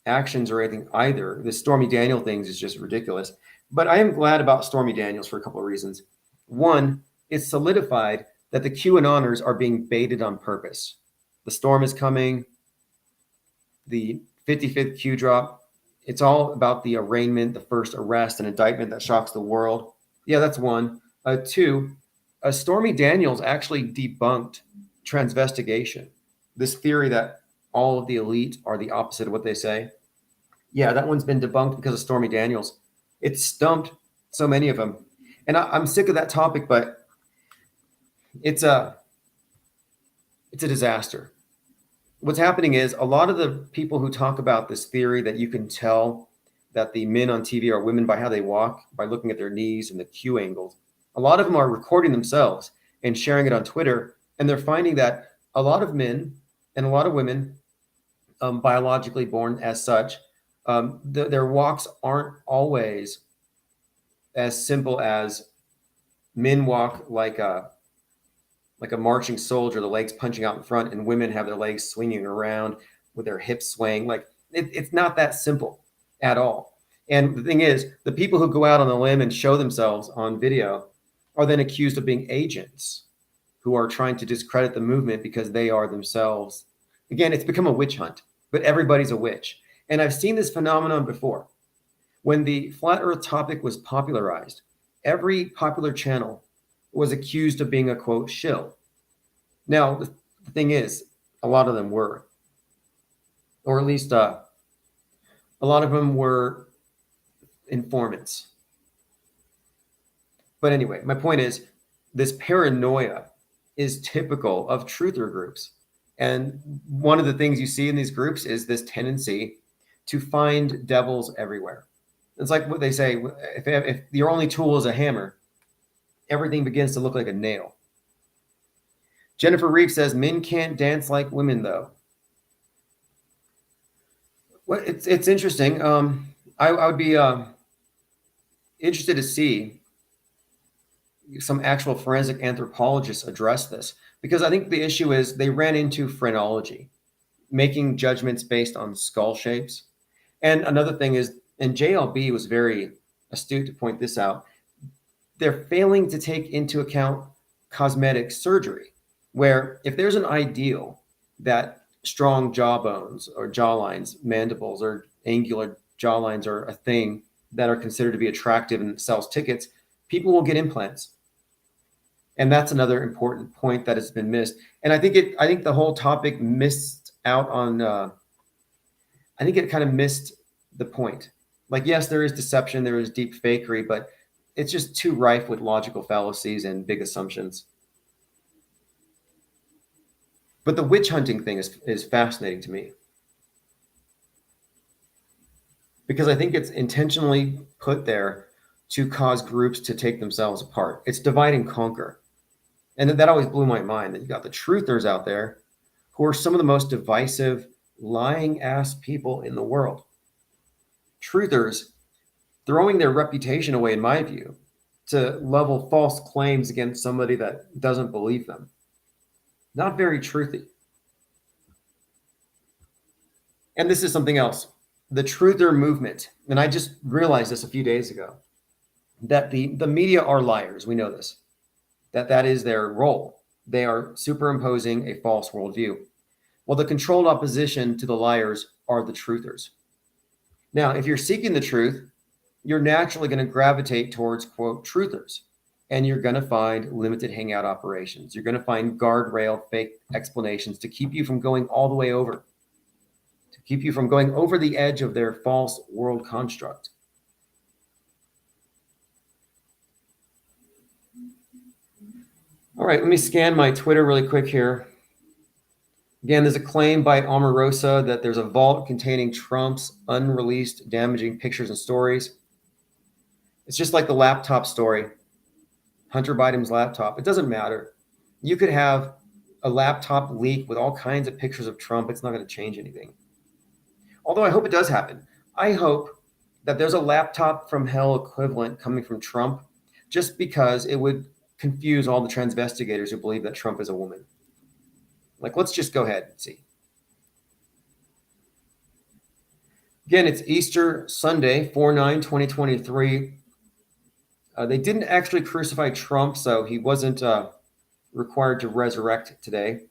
actions or anything either. The Stormy Daniels things is just ridiculous. But I am glad about Stormy Daniels for a couple of reasons. One, it's solidified that the QAnoners are being baited on purpose. The storm is coming. The 55th Q drop. It's all about the arraignment, the first arrest and indictment that shocks the world. Yeah, that's one. Two, Stormy Daniels actually debunked transvestigation. This theory that all of the elite are the opposite of what they say. Yeah, that one's been debunked because of Stormy Daniels. It stumped so many of them. And I'm sick of that topic, but it's a disaster. What's happening is a lot of the people who talk about this theory that you can tell that the men on TV are women by how they walk, by looking at their knees and the Q angles. A lot of them are recording themselves and sharing it on Twitter. And they're finding that a lot of men and a lot of women, biologically born as such, their walks aren't always as simple as men walk like a marching soldier, the legs punching out in front, and women have their legs swinging around with their hips swaying. Like it's not that simple at all. And the thing is, the people who go out on the limb and show themselves on video are then accused of being agents who are trying to discredit the movement because they are themselves. Again, it's become a witch hunt, but everybody's a witch. And I've seen this phenomenon before. When the flat earth topic was popularized, every popular channel was accused of being a quote shill. Now, the thing is, a lot of them were, or at least a lot of them were informants. But anyway, my point is, this paranoia is typical of truther groups. And one of the things you see in these groups is this tendency to find devils everywhere. It's like what they say, if your only tool is a hammer, everything begins to look like a nail. Jennifer Reeve says, men can't dance like women, though. Well, it's interesting. I would be interested to see some actual forensic anthropologists address this, because I think the issue is they ran into phrenology, making judgments based on skull shapes. And another thing is, and JLB was very astute to point this out, they're failing to take into account cosmetic surgery, where if there's an ideal that strong jawbones or jawlines, mandibles, or angular jawlines are a thing that are considered to be attractive and sells tickets, people will get implants. And that's another important point that has been missed. And I think the whole topic missed out on, I think it kind of missed the point. Like, yes, there is deception, there is deep fakery, but it's just too rife with logical fallacies and big assumptions. But the witch hunting thing is fascinating to me, because I think it's intentionally put there to cause groups to take themselves apart. It's divide and conquer. And that always blew my mind, that you got the truthers out there who are some of the most divisive, lying ass people in the world. Truthers throwing their reputation away, in my view, to level false claims against somebody that doesn't believe them. Not very truthy. And this is something else. The truther movement, and I just realized this a few days ago, that the media are liars. We know this. That is their role. They are superimposing a false worldview. Well, the controlled opposition to the liars are the truthers. Now, if you're seeking the truth, you're naturally going to gravitate towards, quote, truthers. And you're going to find limited hangout operations. You're going to find guardrail fake explanations to keep you from going all the way over, to keep you from going over the edge of their false world construct. All right, let me scan my Twitter really quick here. Again, there's a claim by Omarosa that there's a vault containing Trump's unreleased damaging pictures and stories. It's just like the laptop story, Hunter Biden's laptop. It doesn't matter. You could have a laptop leak with all kinds of pictures of Trump. It's not going to change anything. Although I hope it does happen. I hope that there's a laptop from hell equivalent coming from Trump, just because it would confuse all the transvestigators who believe that Trump is a woman. Like, let's just go ahead and see. Again, it's Easter Sunday, 4/9/2023. They didn't actually crucify Trump, so he wasn't required to resurrect today.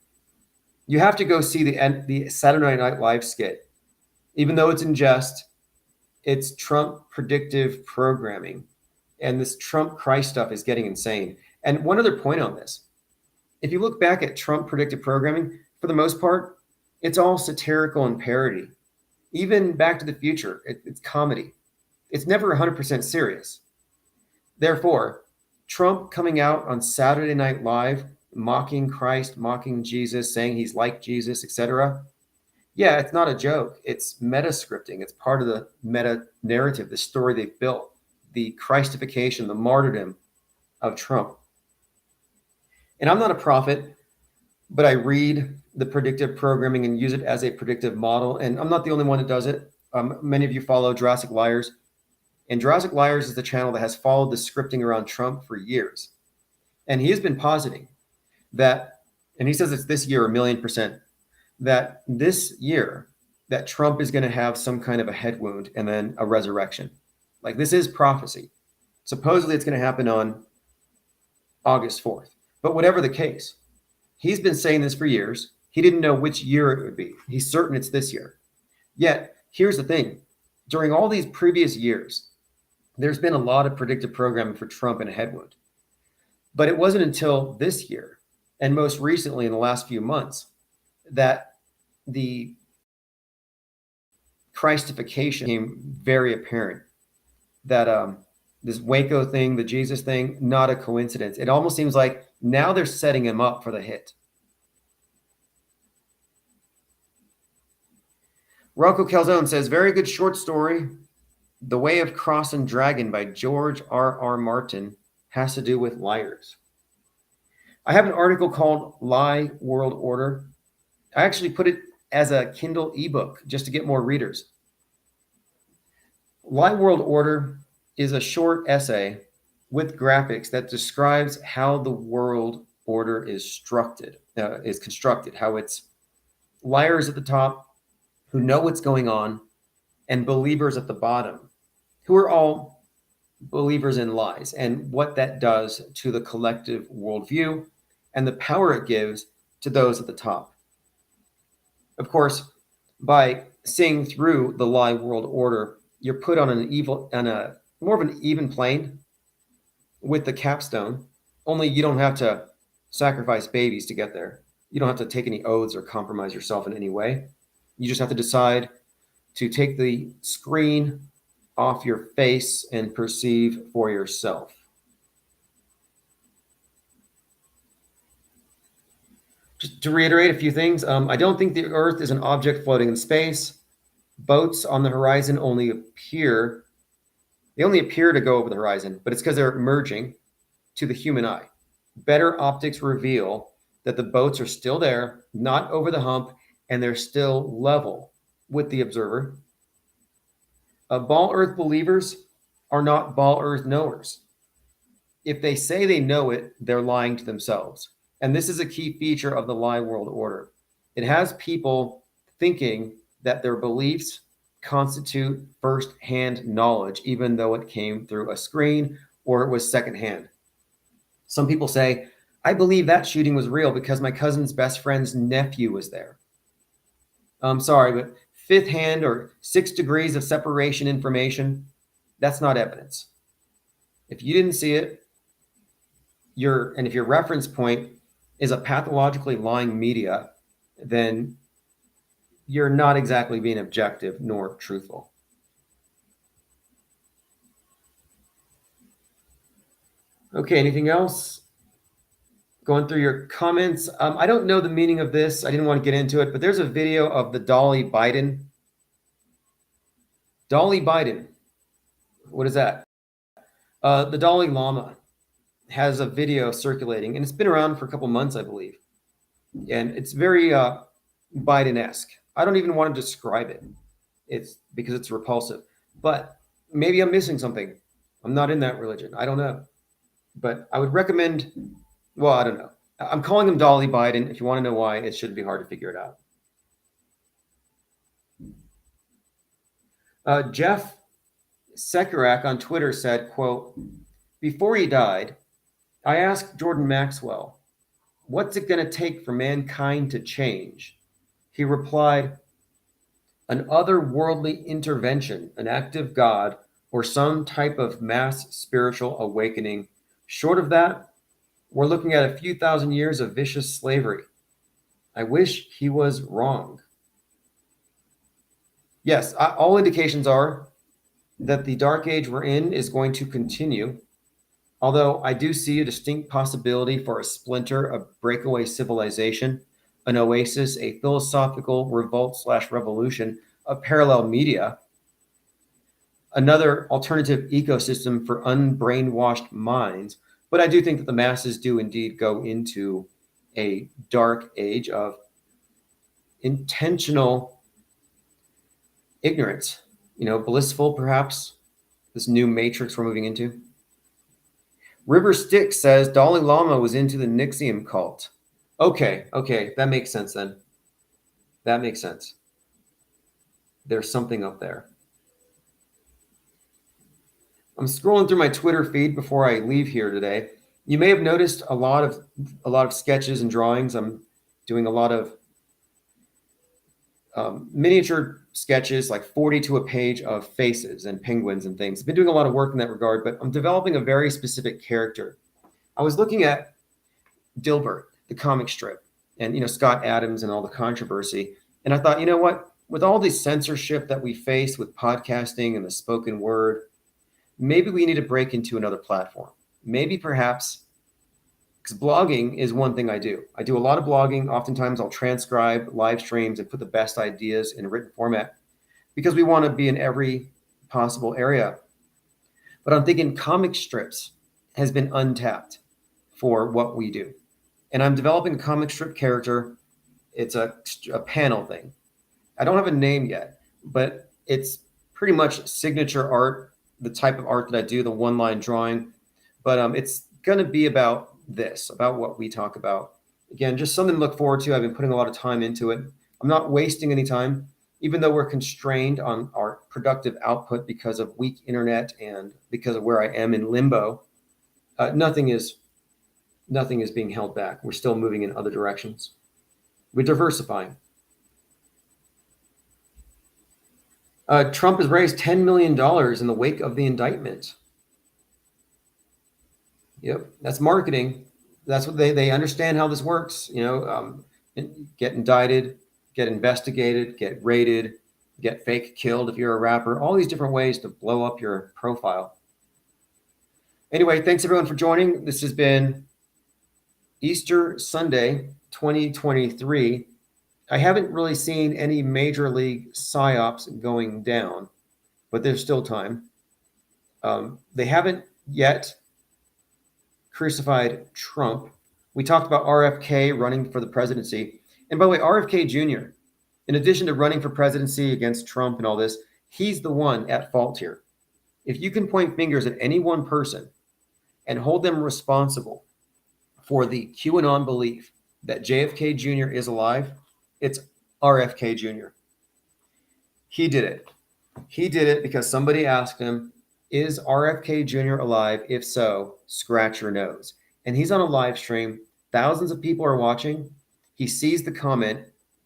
You have to go see the Saturday Night Live skit. Even though it's in jest, it's Trump predictive programming. And this Trump Christ stuff is getting insane. And one other point on this. If you look back at Trump predictive programming, for the most part, it's all satirical and parody. Even Back to the Future, it's comedy. It's never 100% serious. Therefore, Trump coming out on Saturday Night Live, mocking Christ, mocking Jesus, saying he's like Jesus, etc. Yeah, it's not a joke. It's meta scripting. It's part of the meta narrative, the story they've built, the Christification, the martyrdom of Trump. And I'm not a prophet, but I read the predictive programming and use it as a predictive model. And I'm not the only one that does it. Many of you follow Jurassic Liars. And Jurassic Liars is the channel that has followed the scripting around Trump for years. And he has been positing that, and he says it's this year 1,000,000%, that this year that Trump is going to have some kind of a head wound and then a resurrection. Like, this is prophecy. Supposedly it's going to happen on August 4th. But whatever the case, he's been saying this for years. He didn't know which year it would be. He's certain it's this year. Yet, here's the thing. During all these previous years, there's been a lot of predictive programming for Trump and ahead would. But it wasn't until this year, and most recently in the last few months, that the Christification became very apparent. That this Waco thing, the Jesus thing, not a coincidence. It almost seems like now they're setting him up for the hit. Rocco Calzone says, very good short story. The Way of Cross and Dragon by George R.R. Martin has to do with liars. I have an article called Lie World Order. I actually put it as a Kindle ebook just to get more readers. Lie World Order is a short essay with graphics that describes how the world order is constructed, how it's liars at the top who know what's going on, and believers at the bottom who are all believers in lies, and what that does to the collective worldview and the power it gives to those at the top. Of course, by seeing through the lie world order, you're put on a more of an even plane with the capstone, only you don't have to sacrifice babies to get there. You don't have to take any oaths or compromise yourself in any way. You just have to decide to take the screen off your face and perceive for yourself. Just to reiterate a few things, I don't think the Earth is an object floating in space. Boats on the horizon only appear to go over the horizon, but it's because they're merging to the human eye. Better optics reveal that the boats are still there, not over the hump, and they're still level with the observer. Ball Earth believers are not Ball Earth knowers. If they say they know it, they're lying to themselves. And this is a key feature of the lie world order. It has people thinking that their beliefs constitute first-hand knowledge, even though it came through a screen or it was secondhand. Some people say, I believe that shooting was real because my cousin's best friend's nephew was there. I'm sorry, but fifth hand or 6 degrees of separation information, that's not evidence. If you didn't see it, if your reference point is a pathologically lying media, then you're not exactly being objective nor truthful. Okay, anything else? Going through your comments. I don't know the meaning of this. I didn't want to get into it, but there's a video of the Dolly Biden. Dolly Biden. What is that? The Dalai Lama has a video circulating, and it's been around for a couple months, I believe. And it's very Biden-esque. I don't even want to describe it. It's because it's repulsive. But maybe I'm missing something. I'm not in that religion. I don't know. But I would recommend, well, I don't know. I'm calling him Dolly Biden. If you want to know why, it shouldn't be hard to figure it out. Jeff Sekurak on Twitter said, quote, before he died, I asked Jordan Maxwell, what's it going to take for mankind to change? He replied, an otherworldly intervention, an act of God, or some type of mass spiritual awakening. Short of that, we're looking at a few thousand years of vicious slavery. I wish he was wrong. Yes, all indications are that the dark age we're in is going to continue, although I do see a distinct possibility for a splinter, a breakaway civilization, an oasis, a philosophical revolt/revolution, a parallel media, another alternative ecosystem for unbrainwashed minds. But I do think that the masses do indeed go into a dark age of intentional ignorance, blissful perhaps, this new matrix we're moving into. River Styx says Dalai Lama was into the Nixium cult. Okay, that makes sense then. That makes sense. There's something up there. I'm scrolling through my Twitter feed before I leave here today. You may have noticed a lot of sketches and drawings. I'm doing a lot of miniature sketches, like 40 to a page of faces and penguins and things. I've been doing a lot of work in that regard, but I'm developing a very specific character. I was looking at Dilbert, the comic strip, and Scott Adams and all the controversy, and I thought, you know what? With all the censorship that we face with podcasting and the spoken word, maybe we need to break into another platform. Maybe perhaps, because blogging is one thing I do. I do a lot of blogging. Oftentimes I'll transcribe live streams and put the best ideas in a written format because we want to be in every possible area. But I'm thinking comic strips has been untapped for what we do. And I'm developing a comic strip character. It's a panel thing. I don't have a name yet, but it's pretty much signature art, the type of art that I do, the one-line drawing. But it's going to be about this, about what we talk about. Again, just something to look forward to. I've been putting a lot of time into it. I'm not wasting any time, even though we're constrained on our productive output because of weak internet and because of where I am in limbo. Nothing is being held back. We're still moving in other directions. We're diversifying. Trump has raised $10 million in the wake of the indictment. Yep, that's marketing. That's what they understand how this works. Get indicted, get investigated, get raided, get fake killed if you're a rapper. All these different ways to blow up your profile. Anyway, thanks everyone for joining. This has been Easter Sunday, 2023. I haven't really seen any major league psyops going down, but there's still time. They haven't yet crucified Trump. We talked about RFK running for the presidency. And by the way, RFK Jr., in addition to running for presidency against Trump and all this, he's the one at fault here. If you can point fingers at any one person and hold them responsible for the QAnon belief that JFK Jr. is alive, it's RFK Jr. He did it. He did it because somebody asked him, is RFK Jr. alive? If so, scratch your nose. And he's on a live stream. Thousands of people are watching. He sees the comment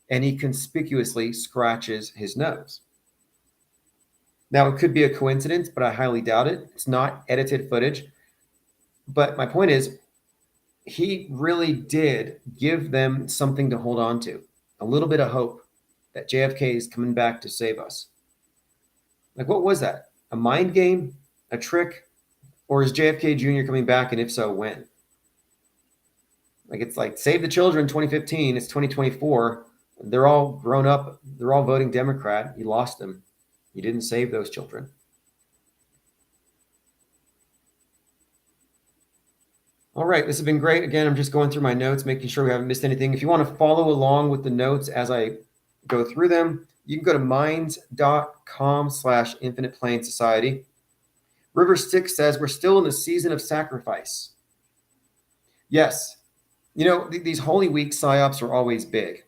and he conspicuously scratches his nose. Now, it could be a coincidence, but I highly doubt it. It's not edited footage. But my point is, he really did give them something to hold on to, a little bit of hope that JFK is coming back to save us. Like, what was that? A mind game? A trick? Or is JFK Jr. coming back, and if so, when? Like, it's like Save the Children 2015. It's 2024. They're all grown up. They're all voting Democrat. You lost them. You didn't save those children. All right, this has been great. Again, I'm just going through my notes, making sure we haven't missed anything. If you want to follow along with the notes as I go through them, you can go to minds.com/Infinite Plane Society. River 6 says, we're still in the season of sacrifice. Yes. These Holy Week psyops are always big.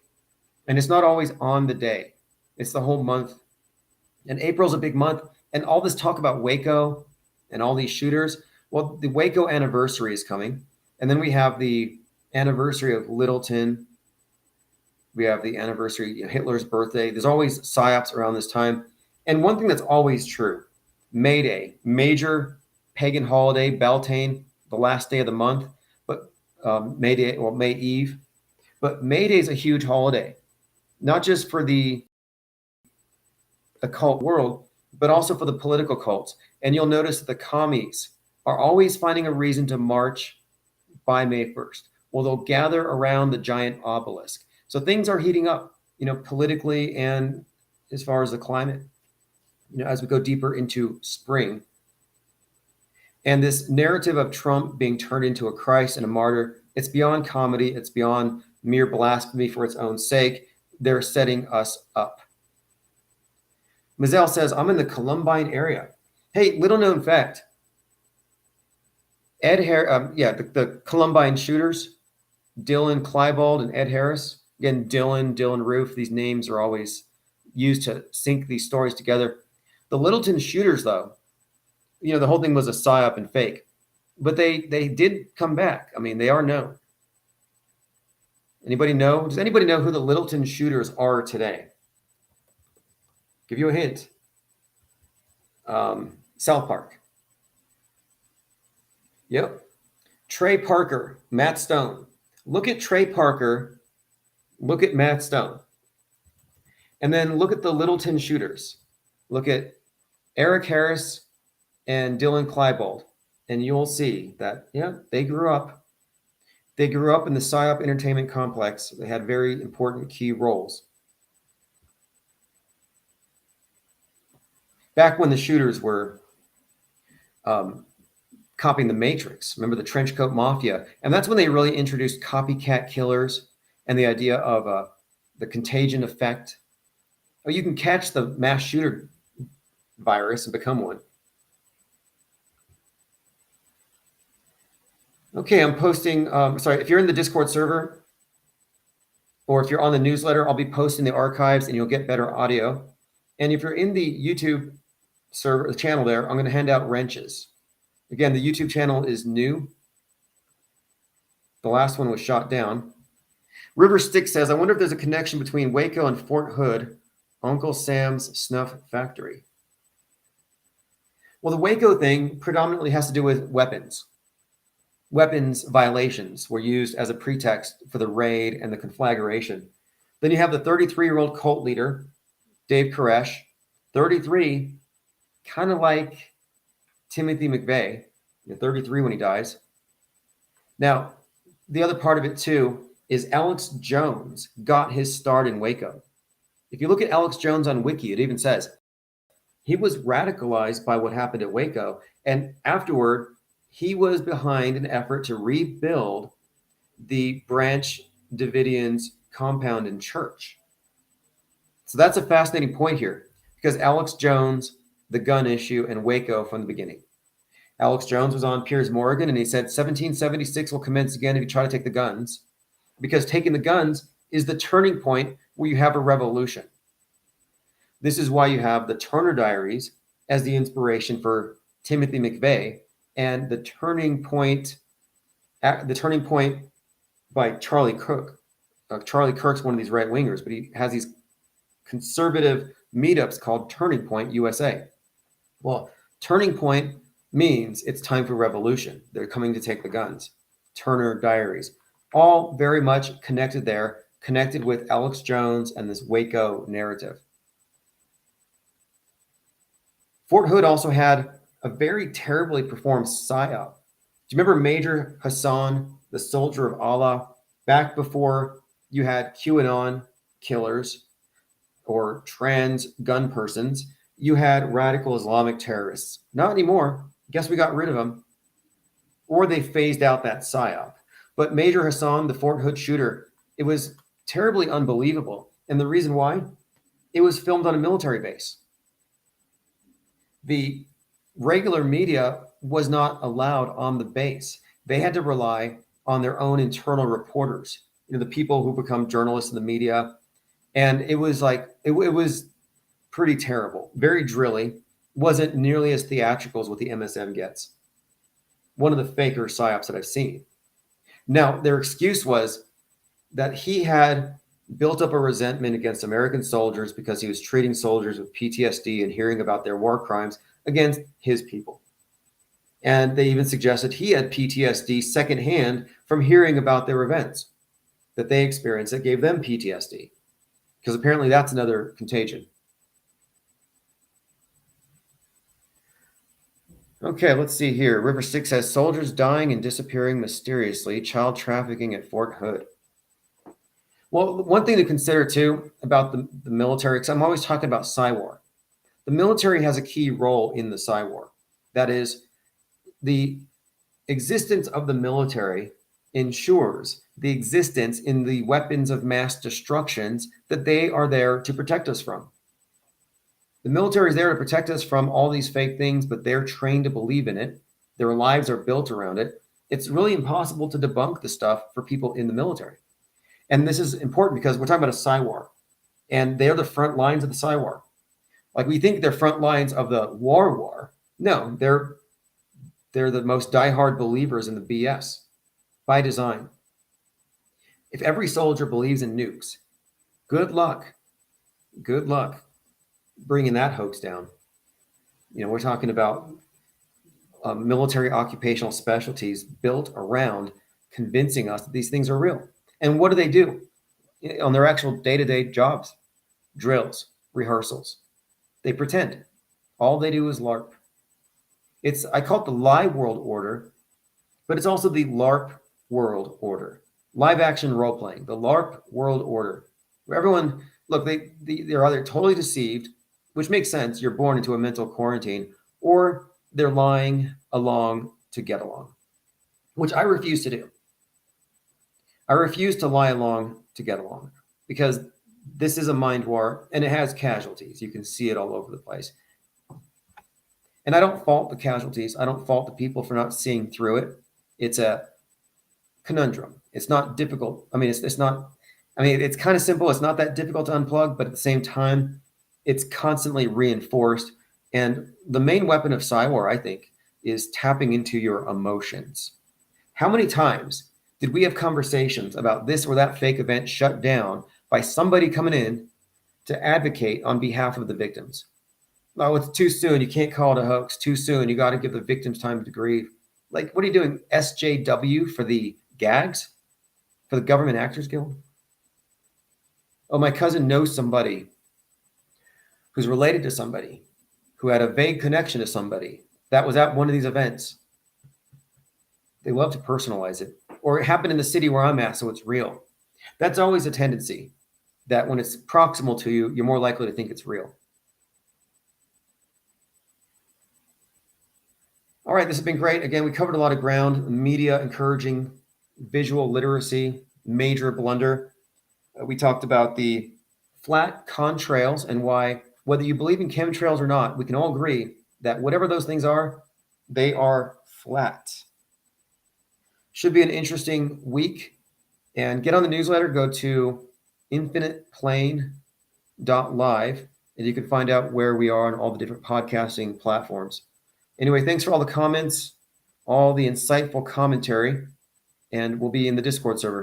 And it's not always on the day. It's the whole month. And April's a big month. And all this talk about Waco and all these shooters, well, the Waco anniversary is coming. And then we have the anniversary of Littleton. We have the anniversary of Hitler's birthday. There's always psyops around this time. And one thing that's always true, May Day, major pagan holiday, Beltane, the last day of the month, but May Day, or May Eve. But May Day is a huge holiday, not just for the occult world, but also for the political cults. And you'll notice that the commies are always finding a reason to march by May 1st. Well, they'll gather around the giant obelisk. So things are heating up, politically and as far as the climate, as we go deeper into spring. And this narrative of Trump being turned into a Christ and a martyr, it's beyond comedy. It's beyond mere blasphemy for its own sake. They're setting us up. Mazel says, I'm in the Columbine area. Hey, little known fact. The Columbine shooters, Dylan Klebold and Ed Harris. Again, Dylan Roof. These names are always used to sync these stories together. The Littleton shooters, though, the whole thing was a psyop and fake. But they did come back. I mean, they are known. Anybody know? Does anybody know who the Littleton shooters are today? Give you a hint. South Park. Yep. Trey Parker, Matt Stone. Look at Trey Parker. Look at Matt Stone. And then look at the Littleton shooters. Look at Eric Harris and Dylan Klebold. And you'll see that, yeah, they grew up. They grew up in the PSYOP entertainment complex. They had very important key roles. Back when the shooters were copying the Matrix, remember the trench coat mafia? And that's when they really introduced copycat killers and the idea of the contagion effect. Oh, you can catch the mass shooter virus and become one. Okay, I'm posting, sorry, if you're in the Discord server or if you're on the newsletter, I'll be posting the archives and you'll get better audio. And if you're in the YouTube server, the channel there, I'm going to hand out wrenches. Again, the YouTube channel is new. The last one was shot down. River Stick says, I wonder if there's a connection between Waco and Fort Hood, Uncle Sam's Snuff Factory. Well, the Waco thing predominantly has to do with weapons. Weapons violations were used as a pretext for the raid and the conflagration. Then you have the 33-year-old cult leader, Dave Koresh, 33, kind of like Timothy McVeigh, 33 when he dies. Now, the other part of it too is Alex Jones got his start in Waco. If you look at Alex Jones on Wiki, it even says he was radicalized by what happened at Waco, and afterward, he was behind an effort to rebuild the Branch Davidians compound and church. So that's a fascinating point here, because Alex Jones, the gun issue, and Waco from the beginning. Alex Jones was on Piers Morgan, and he said 1776 will commence again if you try to take the guns, because taking the guns is the turning point where you have a revolution. This is why you have the Turner Diaries as the inspiration for Timothy McVeigh, and the turning point by Charlie Kirk. Charlie Kirk's one of these right wingers, but he has these conservative meetups called Turning Point USA. Well, Turning Point means it's time for revolution. They're coming to take the guns. Turner Diaries, all very much connected there, connected with Alex Jones and this Waco narrative. Fort Hood also had a very terribly performed psyop. Do you remember Major Hassan, the soldier of Allah, back before you had QAnon killers or trans gun persons? You had radical Islamic terrorists. Not anymore. Guess we got rid of them. Or they phased out that psyop. But Major Hassan, the Fort Hood shooter, it was terribly unbelievable. And the reason why? It was filmed on a military base. The regular media was not allowed on the base. They had to rely on their own internal reporters, the people who become journalists in the media. And it was like, it was pretty terrible, very drilly, wasn't nearly as theatrical as what the MSM gets. One of the faker psyops that I've seen. Now, their excuse was that he had built up a resentment against American soldiers because he was treating soldiers with PTSD and hearing about their war crimes against his people. And they even suggested he had PTSD secondhand from hearing about their events that they experienced that gave them PTSD, because apparently that's another contagion. Okay, let's see here. River Six says soldiers dying and disappearing mysteriously, child trafficking at Fort Hood. Well, one thing to consider too about the military, because I'm always talking about Psy-War. The military has a key role in the Psy-War. That is, the existence of the military ensures the existence in the weapons of mass destructions that they are there to protect us from. The military is there to protect us from all these fake things, but they're trained to believe in it. Their lives are built around it. It's really impossible to debunk the stuff for people in the military. And this is important because we're talking about a Psy-War, and they're the front lines of the Psy-War. Like we think they're front lines of the war, No, they're the most diehard believers in the BS by design. If every soldier believes in nukes, good luck bringing that hoax down. We're talking about military occupational specialties built around convincing us that these things are real. And what do on their actual day-to-day jobs? Drills, rehearsals. They pretend. All they do is LARP. I call it the lie world order, but it's also the LARP world order. Live action role playing, the LARP world order. Where everyone, look, they're either totally deceived, which makes sense, you're born into a mental quarantine, or they're lying along to get along, which I refuse to do. I refuse to lie along to get along, because this is a mind war and it has casualties. You can see it all over the place. And I don't fault the casualties. I don't fault the people for not seeing through it. It's a conundrum. It's not difficult. I mean, it's not, it's kind of simple. It's not that difficult to unplug, but at the same time, it's constantly reinforced. And the main weapon of Psywar, I think, is tapping into your emotions. How many times did we have conversations about this or that fake event shut down by somebody coming in to advocate on behalf of the victims? Oh, it's too soon. You can't call it a hoax. Too soon. You got to give the victims time to grieve. Like, what are you doing? SJW for the gags? For the Government Actors Guild? Oh, my cousin knows somebody who's related to somebody who had a vague connection to somebody that was at one of these events. They love to personalize it. Or it happened in the city where I'm at, so it's real. That's always a tendency, that when it's proximal to you, you're more likely to think it's real. All right, this has been great. Again, we covered a lot of ground. Media encouraging visual literacy, major blunder. We talked about the flat contrails and why, whether you believe in chemtrails or not, we can all agree that whatever those things are, they are flat. Should be an interesting week. And get on the newsletter. Go to infiniteplane.live, and you can find out where we are on all the different podcasting platforms. Anyway, thanks for all the comments, all the insightful commentary, and we'll be in the Discord server.